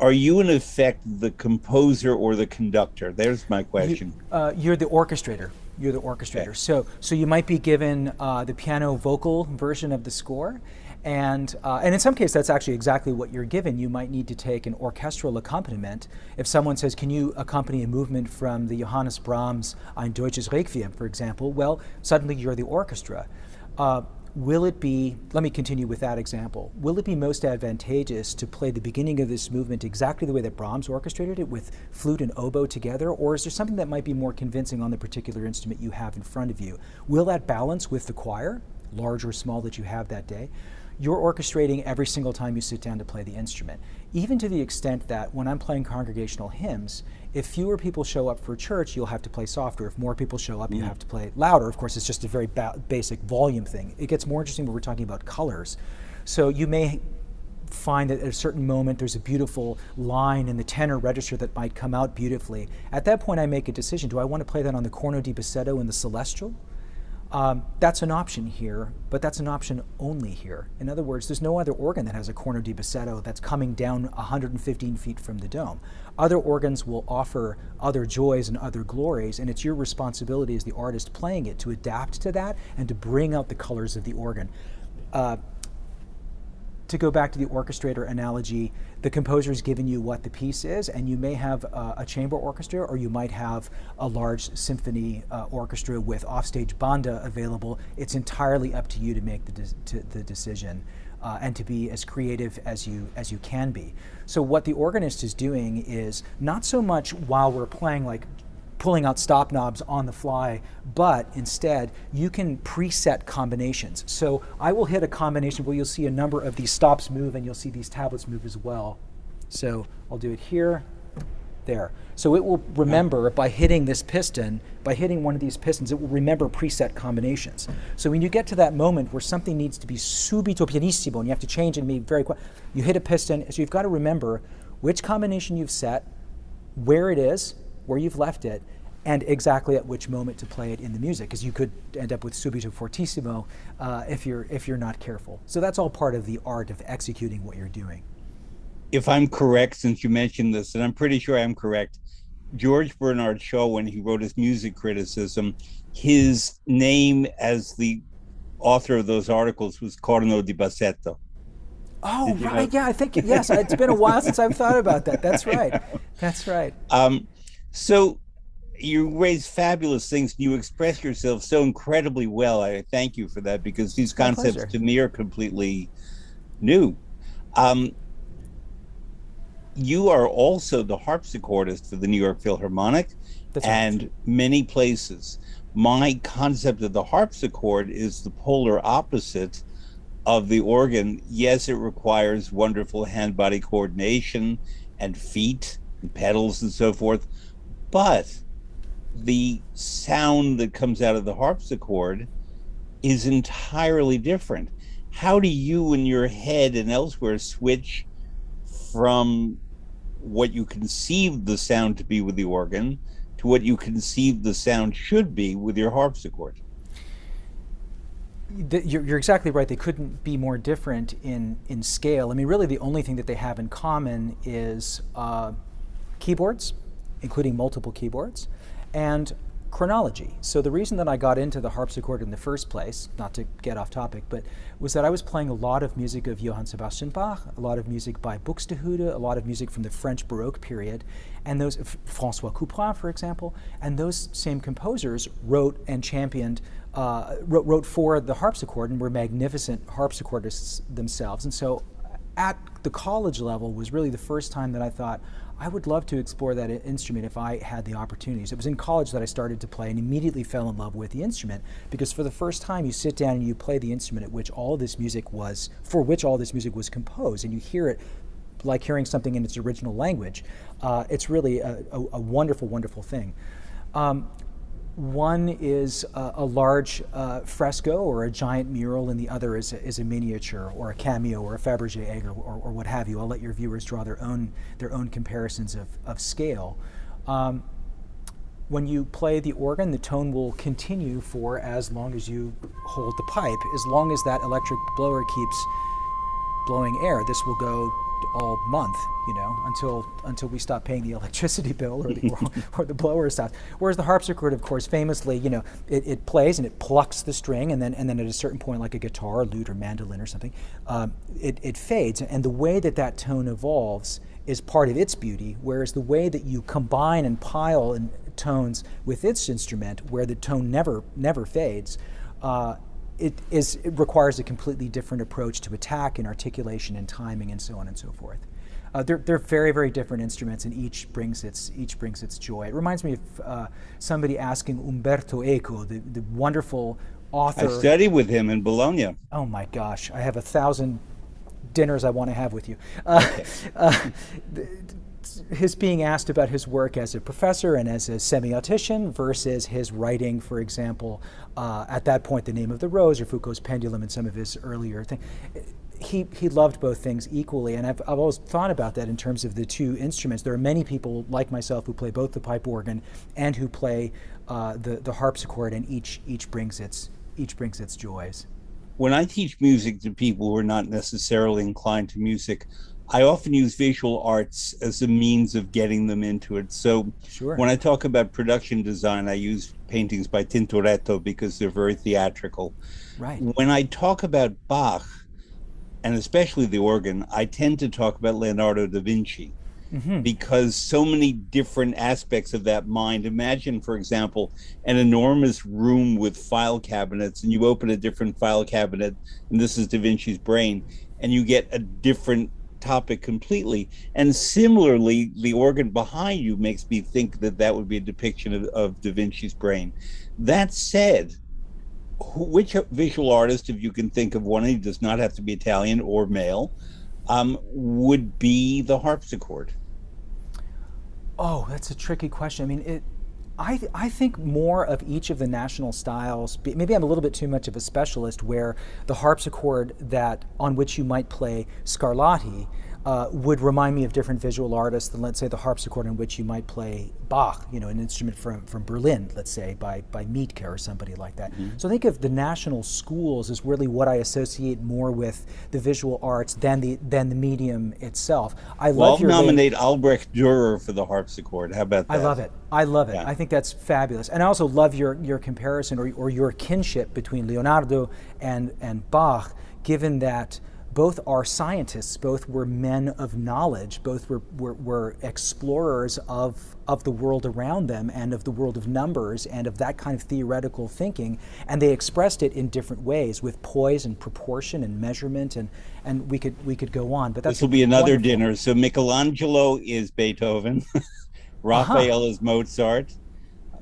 are you in effect the composer or the conductor? There's my question. You're the orchestrator. You're the orchestrator. Okay. So you might be given the piano vocal version of the score, and in some cases that's actually exactly what you're given. You might need to take an orchestral accompaniment. If someone says, "Can you accompany a movement from the Johannes Brahms Ein Deutsches Requiem," for example, well, suddenly you're the orchestra. Will it be, let me continue with that example, will it be most advantageous to play the beginning of this movement exactly the way that Brahms orchestrated it with flute and oboe together, or is there something that might be more convincing on the particular instrument you have in front of you? Will that balance with the choir, large or small, that you have that day? You're orchestrating every single time you sit down to play the instrument, even to the extent that when I'm playing congregational hymns, if fewer people show up for church, you'll have to play softer. If more people show up, you have to play louder. Of course, it's just a very basic volume thing. It gets more interesting when we're talking about colors. So you may find that at a certain moment there's a beautiful line in the tenor register that might come out beautifully. At that point, I make a decision. Do I want to play that on the corno di bassetto in the celestial? That's an option here, but that's an option only here. In other words, there's no other organ that has a corno di bassetto that's coming down 115 feet from the dome. Other organs will offer other joys and other glories, and it's your responsibility as the artist playing it to adapt to that and to bring out the colors of the organ. To go back to the orchestrator analogy, the composer's given you what the piece is, and you may have a chamber orchestra, or you might have a large symphony orchestra with offstage banda available. It's entirely up to you to make the decision and to be as creative as you can be. So what the organist is doing is not so much while we're playing like pulling out stop knobs on the fly, but instead you can preset combinations. So I will hit a combination where you'll see a number of these stops move, and you'll see these tablets move as well. So I'll do it here, there. So it will remember by hitting this piston, by hitting one of these pistons, it will remember preset combinations. So when you get to that moment where something needs to be subito pianissimo and you have to change and be very quick, you hit a piston, so you've got to remember which combination you've set, where it is, where you've left it, and exactly at which moment to play it in the music, because you could end up with subito fortissimo if you're not careful. So that's all part of the art of executing what you're doing. If I'm correct, since you mentioned this, and I'm pretty sure I'm correct, George Bernard Shaw, when he wrote his music criticism, his name as the author of those articles was Corno di Bassetto. Oh, right, yeah, I think, yes, it's been a while since I've thought about that. That's right, that's right. So you raise fabulous things. You express yourself so incredibly well. I thank you for that, because these concepts to me are completely new. You are also the harpsichordist for the New York Philharmonic. That's and right. Many places. My concept of the harpsichord is the polar opposite of the organ. Yes, it requires wonderful hand-body coordination and feet and pedals and so forth, but the sound that comes out of the harpsichord is entirely different. How do you in your head and elsewhere switch from what you conceive the sound to be with the organ to what you conceive the sound should be with your harpsichord? You're exactly right. They couldn't be more different in scale. I mean, really the only thing that they have in common is keyboards including multiple keyboards, and chronology. So the reason that I got into the harpsichord in the first place, not to get off topic, but was that I was playing a lot of music of Johann Sebastian Bach, a lot of music by Buxtehude, a lot of music from the French Baroque period, and those, François Couperin, for example, and those same composers wrote and championed, wrote for the harpsichord and were magnificent harpsichordists themselves. And so at the college level was really the first time that I thought, I would love to explore that instrument if I had the opportunities. It was in college that I started to play and immediately fell in love with the instrument, because for the first time you sit down and you play the instrument for which all this music was composed, and you hear it like hearing something in its original language. It's really a wonderful, wonderful thing. One is a large fresco or a giant mural, and the other is a miniature or a cameo or a Fabergé egg or what have you. I'll let your viewers draw their own comparisons of scale. When you play the organ, the tone will continue for as long as you hold the pipe. As long as that electric blower keeps blowing air, this will go all month, until we stop paying the electricity bill or the blower stops. Whereas the harpsichord, of course, famously, it plays and it plucks the string, and then at a certain point, like a guitar, or lute, or mandolin, or something, it fades. And the way that tone evolves is part of its beauty. Whereas the way that you combine and pile in tones with its instrument, where the tone never fades, it requires a completely different approach to attack and articulation and timing and so on and so forth. They're very, very different instruments, and each brings its joy. It reminds me of somebody asking Umberto Eco, the wonderful author. I studied with him in Bologna. Oh my gosh, I have 1,000 dinners I want to have with you. Okay. His being asked about his work as a professor and as a semiotician versus his writing, for example, at that point, The Name of the Rose or Foucault's Pendulum and some of his earlier things. He loved both things equally, and I've always thought about that in terms of the two instruments. There are many people like myself who play both the pipe organ and who play the harpsichord, and each brings its joys. When I teach music to people who are not necessarily inclined to music, I often use visual arts as a means of getting them into it. So Sure. When I talk about production design, I use paintings by Tintoretto because they're very theatrical. Right. When I talk about Bach, and especially the organ, I tend to talk about Leonardo da Vinci, because so many different aspects of that mind. Imagine, for example, an enormous room with file cabinets, and you open a different file cabinet, and this is Da Vinci's brain, and you get a different topic completely. And similarly, the organ behind you makes me think that would be a depiction of Da Vinci's brain. That said, which visual artist, if you can think of one, he does not have to be Italian or male, would be the harpsichord? Oh, that's a tricky question. I mean, I think more of each of the national styles. Maybe I'm a little bit too much of a specialist, where the harpsichord on which you might play Scarlatti would remind me of different visual artists than, let's say, the harpsichord on which you might play Bach, an instrument from Berlin, let's say, by Mietke or somebody like that. So I think of the national schools as really what I associate more with the visual arts than the medium itself. I'll nominate Albrecht Dürer for the harpsichord. How about that? I love it. Yeah. I think that's fabulous. And I also love your comparison or your kinship between Leonardo and Bach, given that both are scientists, both were men of knowledge, both were explorers of the world around them and of the world of numbers and of that kind of theoretical thinking, and they expressed it in different ways with poise and proportion and measurement, and we could go on. But this will be another dinner. So Michelangelo is Beethoven, Raphael is Mozart,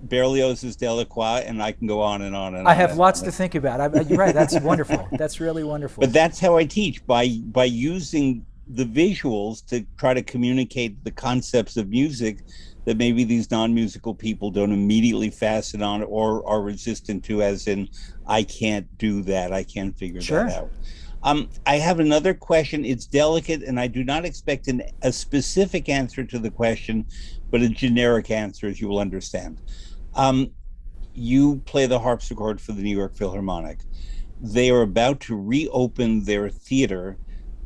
Berlioz is Delacroix, and I can go on and on and on. I have lots to think about. You're right. That's wonderful. That's really wonderful. But that's how I teach, by using the visuals to try to communicate the concepts of music that maybe these non-musical people don't immediately fasten on or are resistant to, as in, I can't do that. I can't figure that out. I have another question. It's delicate, and I do not expect a specific answer to the question, but a generic answer, as you will understand. You play the harpsichord for the New York Philharmonic. They are about to reopen their theater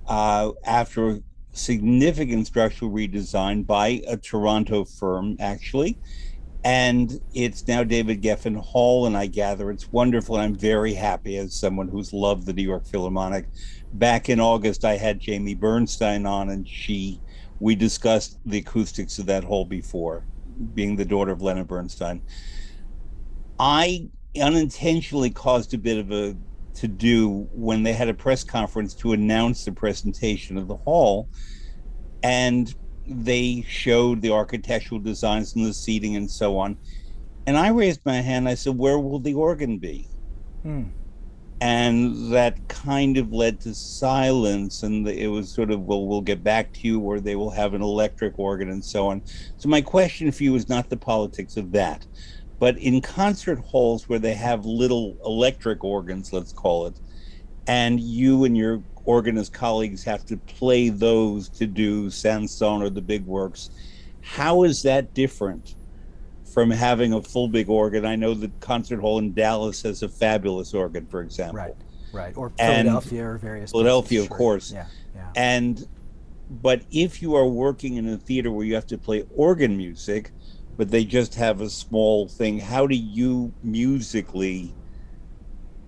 after significant structural redesign by a Toronto firm, actually. And it's now David Geffen Hall, and I gather it's wonderful. And I'm very happy as someone who's loved the New York Philharmonic. Back in August, I had Jamie Bernstein on, and we discussed the acoustics of that hall before, being the daughter of Leonard Bernstein. I unintentionally caused a bit of a to do when they had a press conference to announce the presentation of the hall, and they showed the architectural designs and the seating and so on. And I raised my hand. I said, "Where will the organ be?" Hmm. And that kind of led to silence. And it was sort of, "Well, we'll get back to you," or "They will have an electric organ," and so on. So my question for you is not the politics of that, but in concert halls where they have little electric organs, let's call it, and you and your organist colleagues have to play those to do Saint-Saëns or the big works. How is that different from having a full big organ? I know the concert hall in Dallas has a fabulous organ, for example. Right, right. Or And Philadelphia or various Philadelphia, places. of Sure. course. Yeah, yeah. And but if you are working in a theater where you have to play organ music, but they just have a small thing, how do you musically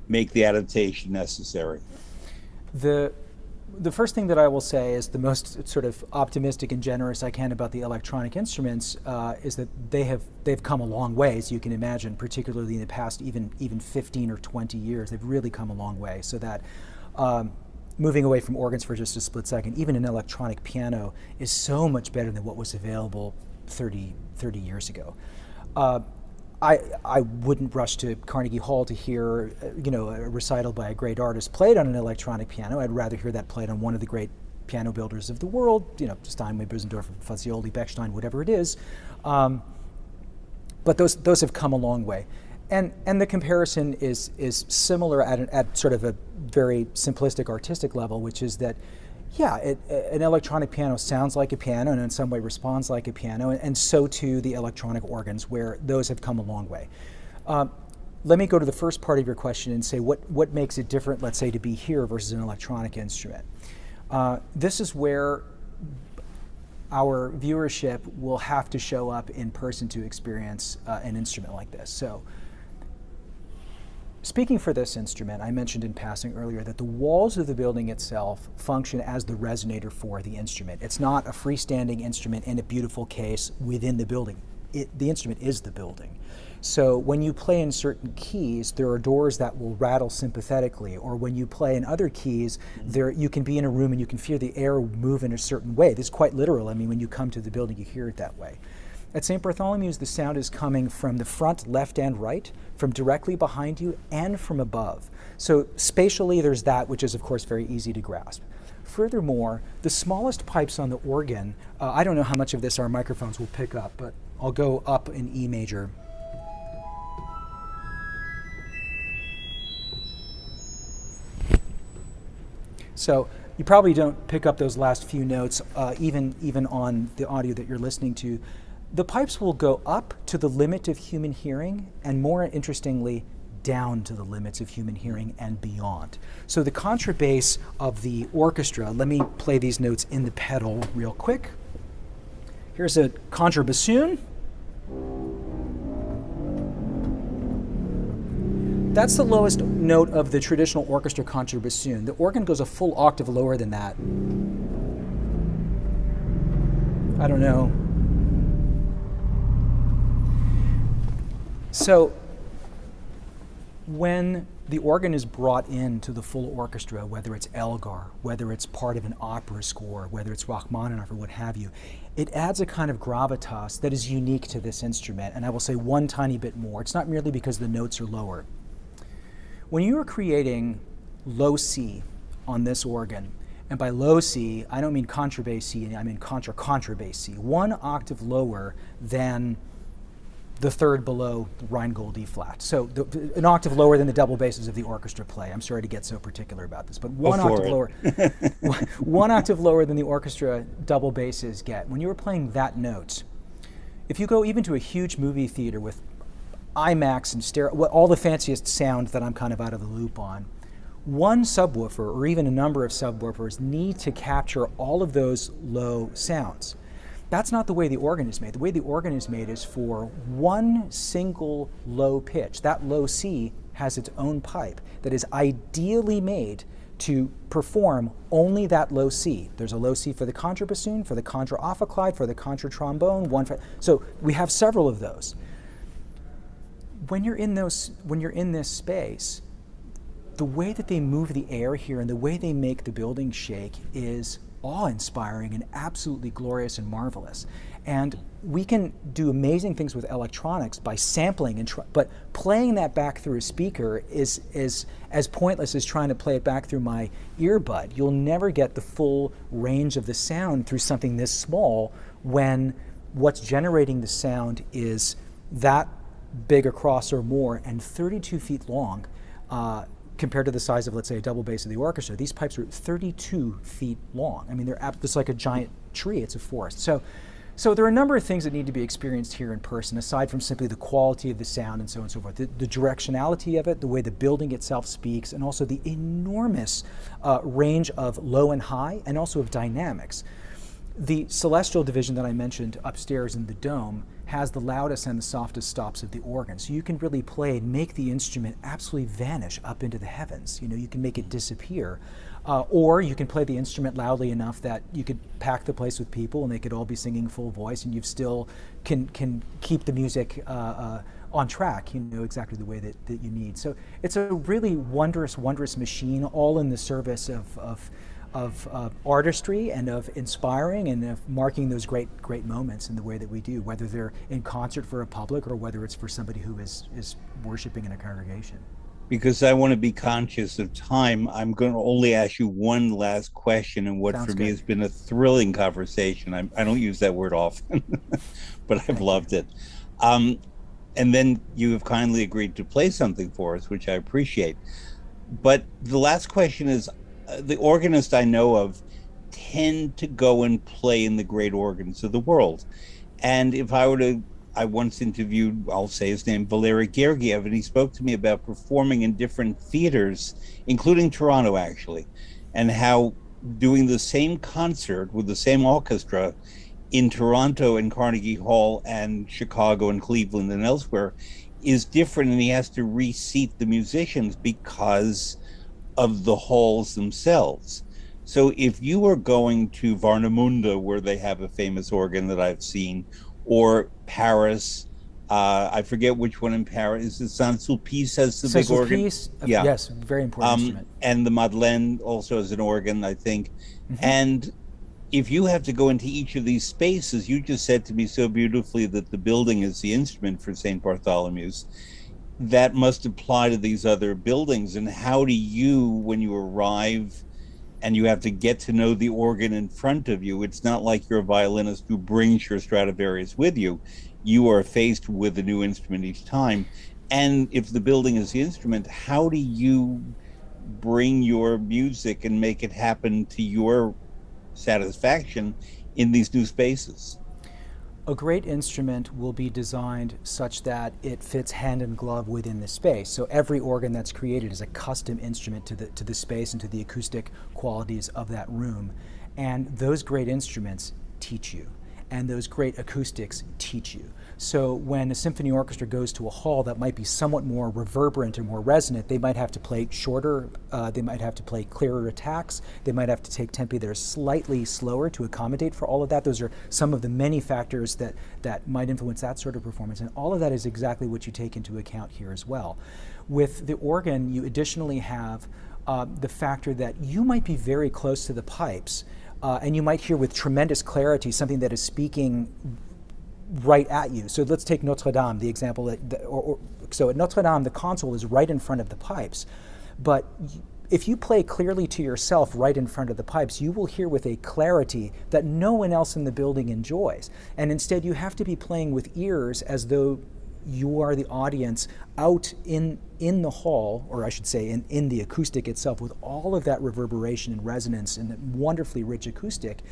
make the adaptation necessary? The first thing that I will say is the most sort of optimistic and generous I can about the electronic instruments is that they've come a long way, as you can imagine, particularly in the past even 15 or 20 years. They've really come a long way, so that moving away from organs for just a split second, even an electronic piano is so much better than what was available 30 years ago. I wouldn't rush to Carnegie Hall to hear, a recital by a great artist played on an electronic piano. I'd rather hear that played on one of the great piano builders of the world, Steinway, Bösendorf, Fazioli, Bechstein, whatever it is. But those have come a long way. And the comparison is similar at sort of a very simplistic artistic level, which is that, yeah, an electronic piano sounds like a piano and in some way responds like a piano, and so too the electronic organs, where those have come a long way. Let me go to the first part of your question and say what makes it different, let's say, to be here versus an electronic instrument. This is where our viewership will have to show up in person to experience an instrument like this. So, speaking for this instrument, I mentioned in passing earlier that the walls of the building itself function as the resonator for the instrument. It's not a freestanding instrument in a beautiful case within the building. The instrument is the building. So when you play in certain keys, there are doors that will rattle sympathetically, or when you play in other keys, you can be in a room and you can feel the air move in a certain way. This is quite literal. I mean, when you come to the building, you hear it that way. At St. Bartholomew's, the sound is coming from the front, left, and right, from directly behind you, and from above. So spatially, there's that, which is, of course, very easy to grasp. Furthermore, the smallest pipes on the organ, I don't know how much of this our microphones will pick up, but I'll go up in E major. So you probably don't pick up those last few notes, even on the audio that you're listening to. The pipes will go up to the limit of human hearing, and more interestingly, down to the limits of human hearing and beyond. So the contrabass of the orchestra, let me play these notes in the pedal real quick. Here's a contrabassoon. That's the lowest note of the traditional orchestra contrabassoon. The organ goes a full octave lower than that. I don't know. So when the organ is brought into the full orchestra, whether it's Elgar, whether it's part of an opera score, whether it's Rachmaninoff or what have you, it adds a kind of gravitas that is unique to this instrument. And I will say one tiny bit more. It's not merely because the notes are lower. When you are creating low C on this organ, and by low C, I don't mean contrabass C, I mean contrabass C, one octave lower than the third below Rheingold E flat. So an octave lower than the double basses of the orchestra play. I'm sorry to get so particular about this, but one octave lower, one octave lower than the orchestra double basses get. When you were playing that note, if you go even to a huge movie theater with IMAX and stereo, all the fanciest sound that I'm kind of out of the loop on, one subwoofer or even a number of subwoofers need to capture all of those low sounds. That's not the way the organ is made. The way the organ is made is for one single low pitch. That low C has its own pipe that is ideally made to perform only that low C. There's a low C for the contrabassoon, for the contraophicleide, for the contratrombone. So we have several of those. When you're in this space, the way that they move the air here and the way they make the building shake is awe-inspiring and absolutely glorious and marvelous. And we can do amazing things with electronics by sampling, but playing that back through a speaker is as pointless as trying to play it back through my earbud. You'll never get the full range of the sound through something this small when what's generating the sound is that big across or more and 32 feet long. Compared to the size of, let's say, a double bass of the orchestra, these pipes are 32 feet long. I mean, it's like a giant tree. It's a forest. So there are a number of things that need to be experienced here in person, aside from simply the quality of the sound and so on and so forth. The directionality of it, the way the building itself speaks, and also the enormous range of low and high, and also of dynamics. The celestial division that I mentioned upstairs in the dome has the loudest and the softest stops of the organ. So you can really play and make the instrument absolutely vanish up into the heavens. You can make it disappear. Or you can play the instrument loudly enough that you could pack the place with people and they could all be singing full voice, and you still can keep the music on track, exactly the way that you need. So it's a really wondrous, wondrous machine, all in the service of artistry and of inspiring and of marking those great moments in the way that we do, whether they're in concert for a public or whether it's for somebody who is worshiping in a congregation. Because I want to be conscious of time, I'm going to only ask you one last question, and what Sounds for good. me has been a thrilling conversation. I don't use that word often, but I've loved it. And then you have kindly agreed to play something for us, which I appreciate. But the last question is, the organists I know of tend to go and play in the great organs of the world. And I once interviewed, I'll say his name, Valery Gergiev, and he spoke to me about performing in different theaters, including Toronto, actually, and how doing the same concert with the same orchestra in Toronto and Carnegie Hall and Chicago and Cleveland and elsewhere is different, and he has to reseat the musicians because of the halls themselves. So if you are going to Warnemünde, where they have a famous organ that I've seen, or Paris, I forget which one in Paris, is it Saint-Sulpice has the big organ? Sulpice, yes, very important instrument. And the Madeleine also has an organ, I think. Mm-hmm. And if you have to go into each of these spaces, you just said to me so beautifully that the building is the instrument for St. Bartholomew's. That must apply to these other buildings. And how do you, when you arrive and you have to get to know the organ in front of you, it's not like you're a violinist who brings your Stradivarius with you. You are faced with a new instrument each time. And if the building is the instrument, how do you bring your music and make it happen to your satisfaction in these new spaces? A great instrument will be designed such that it fits hand in glove within the space. So every organ that's created is a custom instrument to the space and to the acoustic qualities of that room. And those great instruments teach you, and those great acoustics teach you. So when a symphony orchestra goes to a hall that might be somewhat more reverberant or more resonant, they might have to play shorter, they might have to play clearer attacks, they might have to take tempi that are slightly slower to accommodate for all of that. Those are some of the many factors that might influence that sort of performance, and all of that is exactly what you take into account here as well. With the organ, you additionally have the factor that you might be very close to the pipes, and you might hear with tremendous clarity something that is speaking right at you. So let's take Notre Dame, the example. So at Notre Dame, the console is right in front of the pipes. But if you play clearly to yourself right in front of the pipes, you will hear with a clarity that no one else in the building enjoys. And instead, you have to be playing with ears as though you are the audience out in the hall, or I should say in the acoustic itself, with all of that reverberation and resonance and that wonderfully rich acoustic.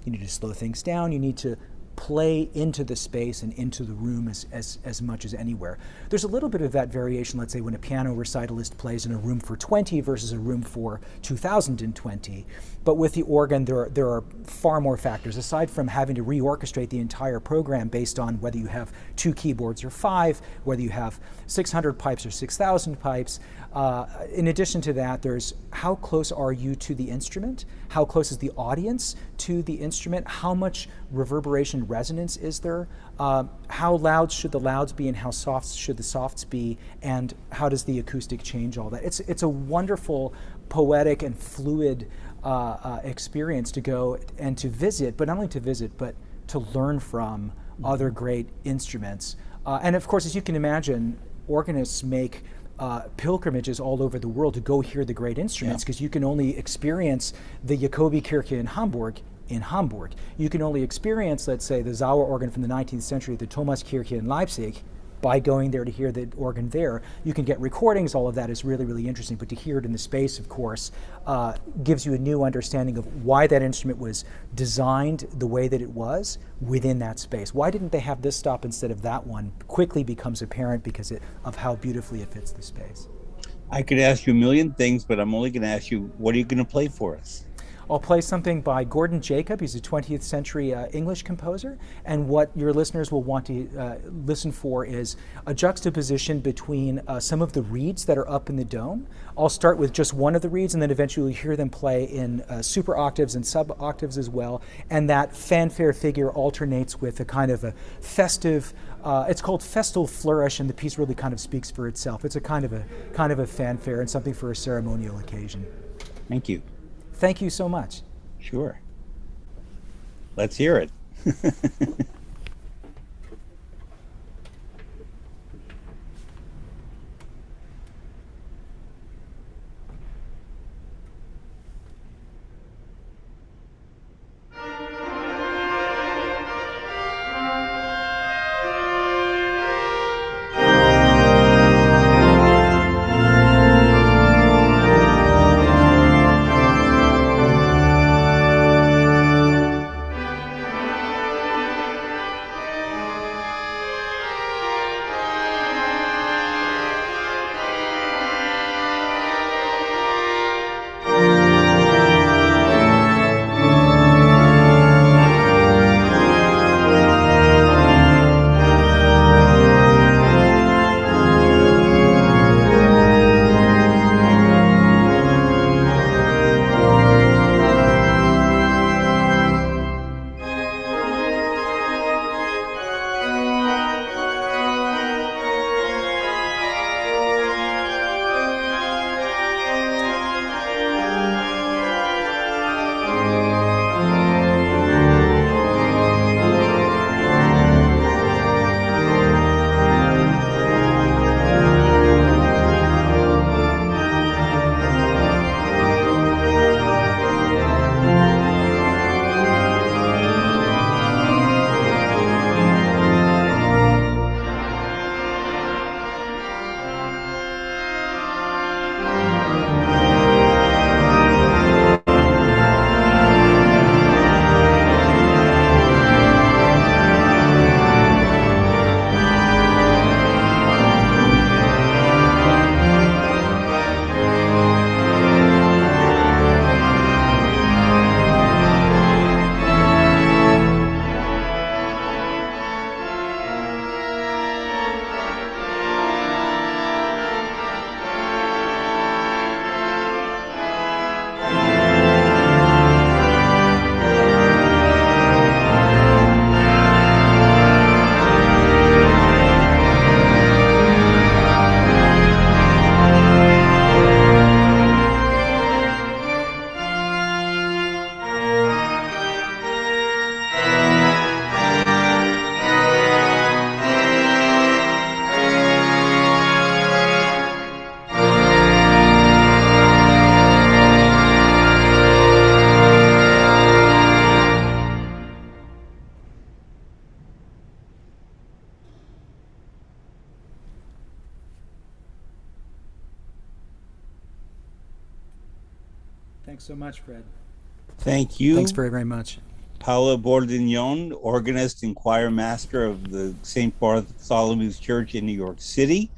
You need to slow things down. You need to play into the space and into the room as much as anywhere. There's a little bit of that variation, let's say, when a piano recitalist plays in a room for 20 versus a room for 2,020. But with the organ, there are far more factors. Aside from having to reorchestrate the entire program based on whether you have 2 keyboards or 5, whether you have 600 pipes or 6,000 pipes, in addition to that, there's how close are you to the instrument? How close is the audience to the instrument? How much reverberation resonance is there? How loud should the louds be and how soft should the softs be? And how does the acoustic change all that? It's a wonderful, poetic, and fluid experience to go and to visit, but not only to visit, but to learn from other great instruments. And of course, as you can imagine, organists make pilgrimages all over the world to go hear the great instruments, because you can only experience the Jakobikirche in Hamburg. You can only experience, let's say, the Sauer organ from the 19th century, the Thomaskirche in Leipzig, by going there to hear the organ there. You can get recordings, all of that is really, really interesting, but to hear it in the space, of course, gives you a new understanding of why that instrument was designed the way that it was within that space. Why didn't they have this stop instead of that one? Quickly becomes apparent because of how beautifully it fits the space. I could ask you a million things, but I'm only going to ask you, what are you going to play for us? I'll play something by Gordon Jacob. He's a 20th century English composer. And what your listeners will want to listen for is a juxtaposition between some of the reeds that are up in the dome. I'll start with just one of the reeds, and then eventually you'll hear them play in super octaves and sub octaves as well. And that fanfare figure alternates with a kind of a festive, it's called Festal Flourish, and the piece really kind of speaks for itself. It's a kind of a fanfare and something for a ceremonial occasion. Thank you. Thank you so much. Sure. Let's hear it. Thanks so much, Fred. Thank you. Thanks very, very much. Paolo Bordignon, organist and choir master of the St. Bartholomew's Church in New York City.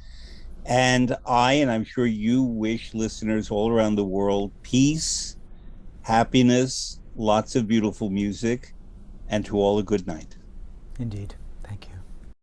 And I'm sure you wish listeners all around the world peace, happiness, lots of beautiful music, and to all a good night. Indeed.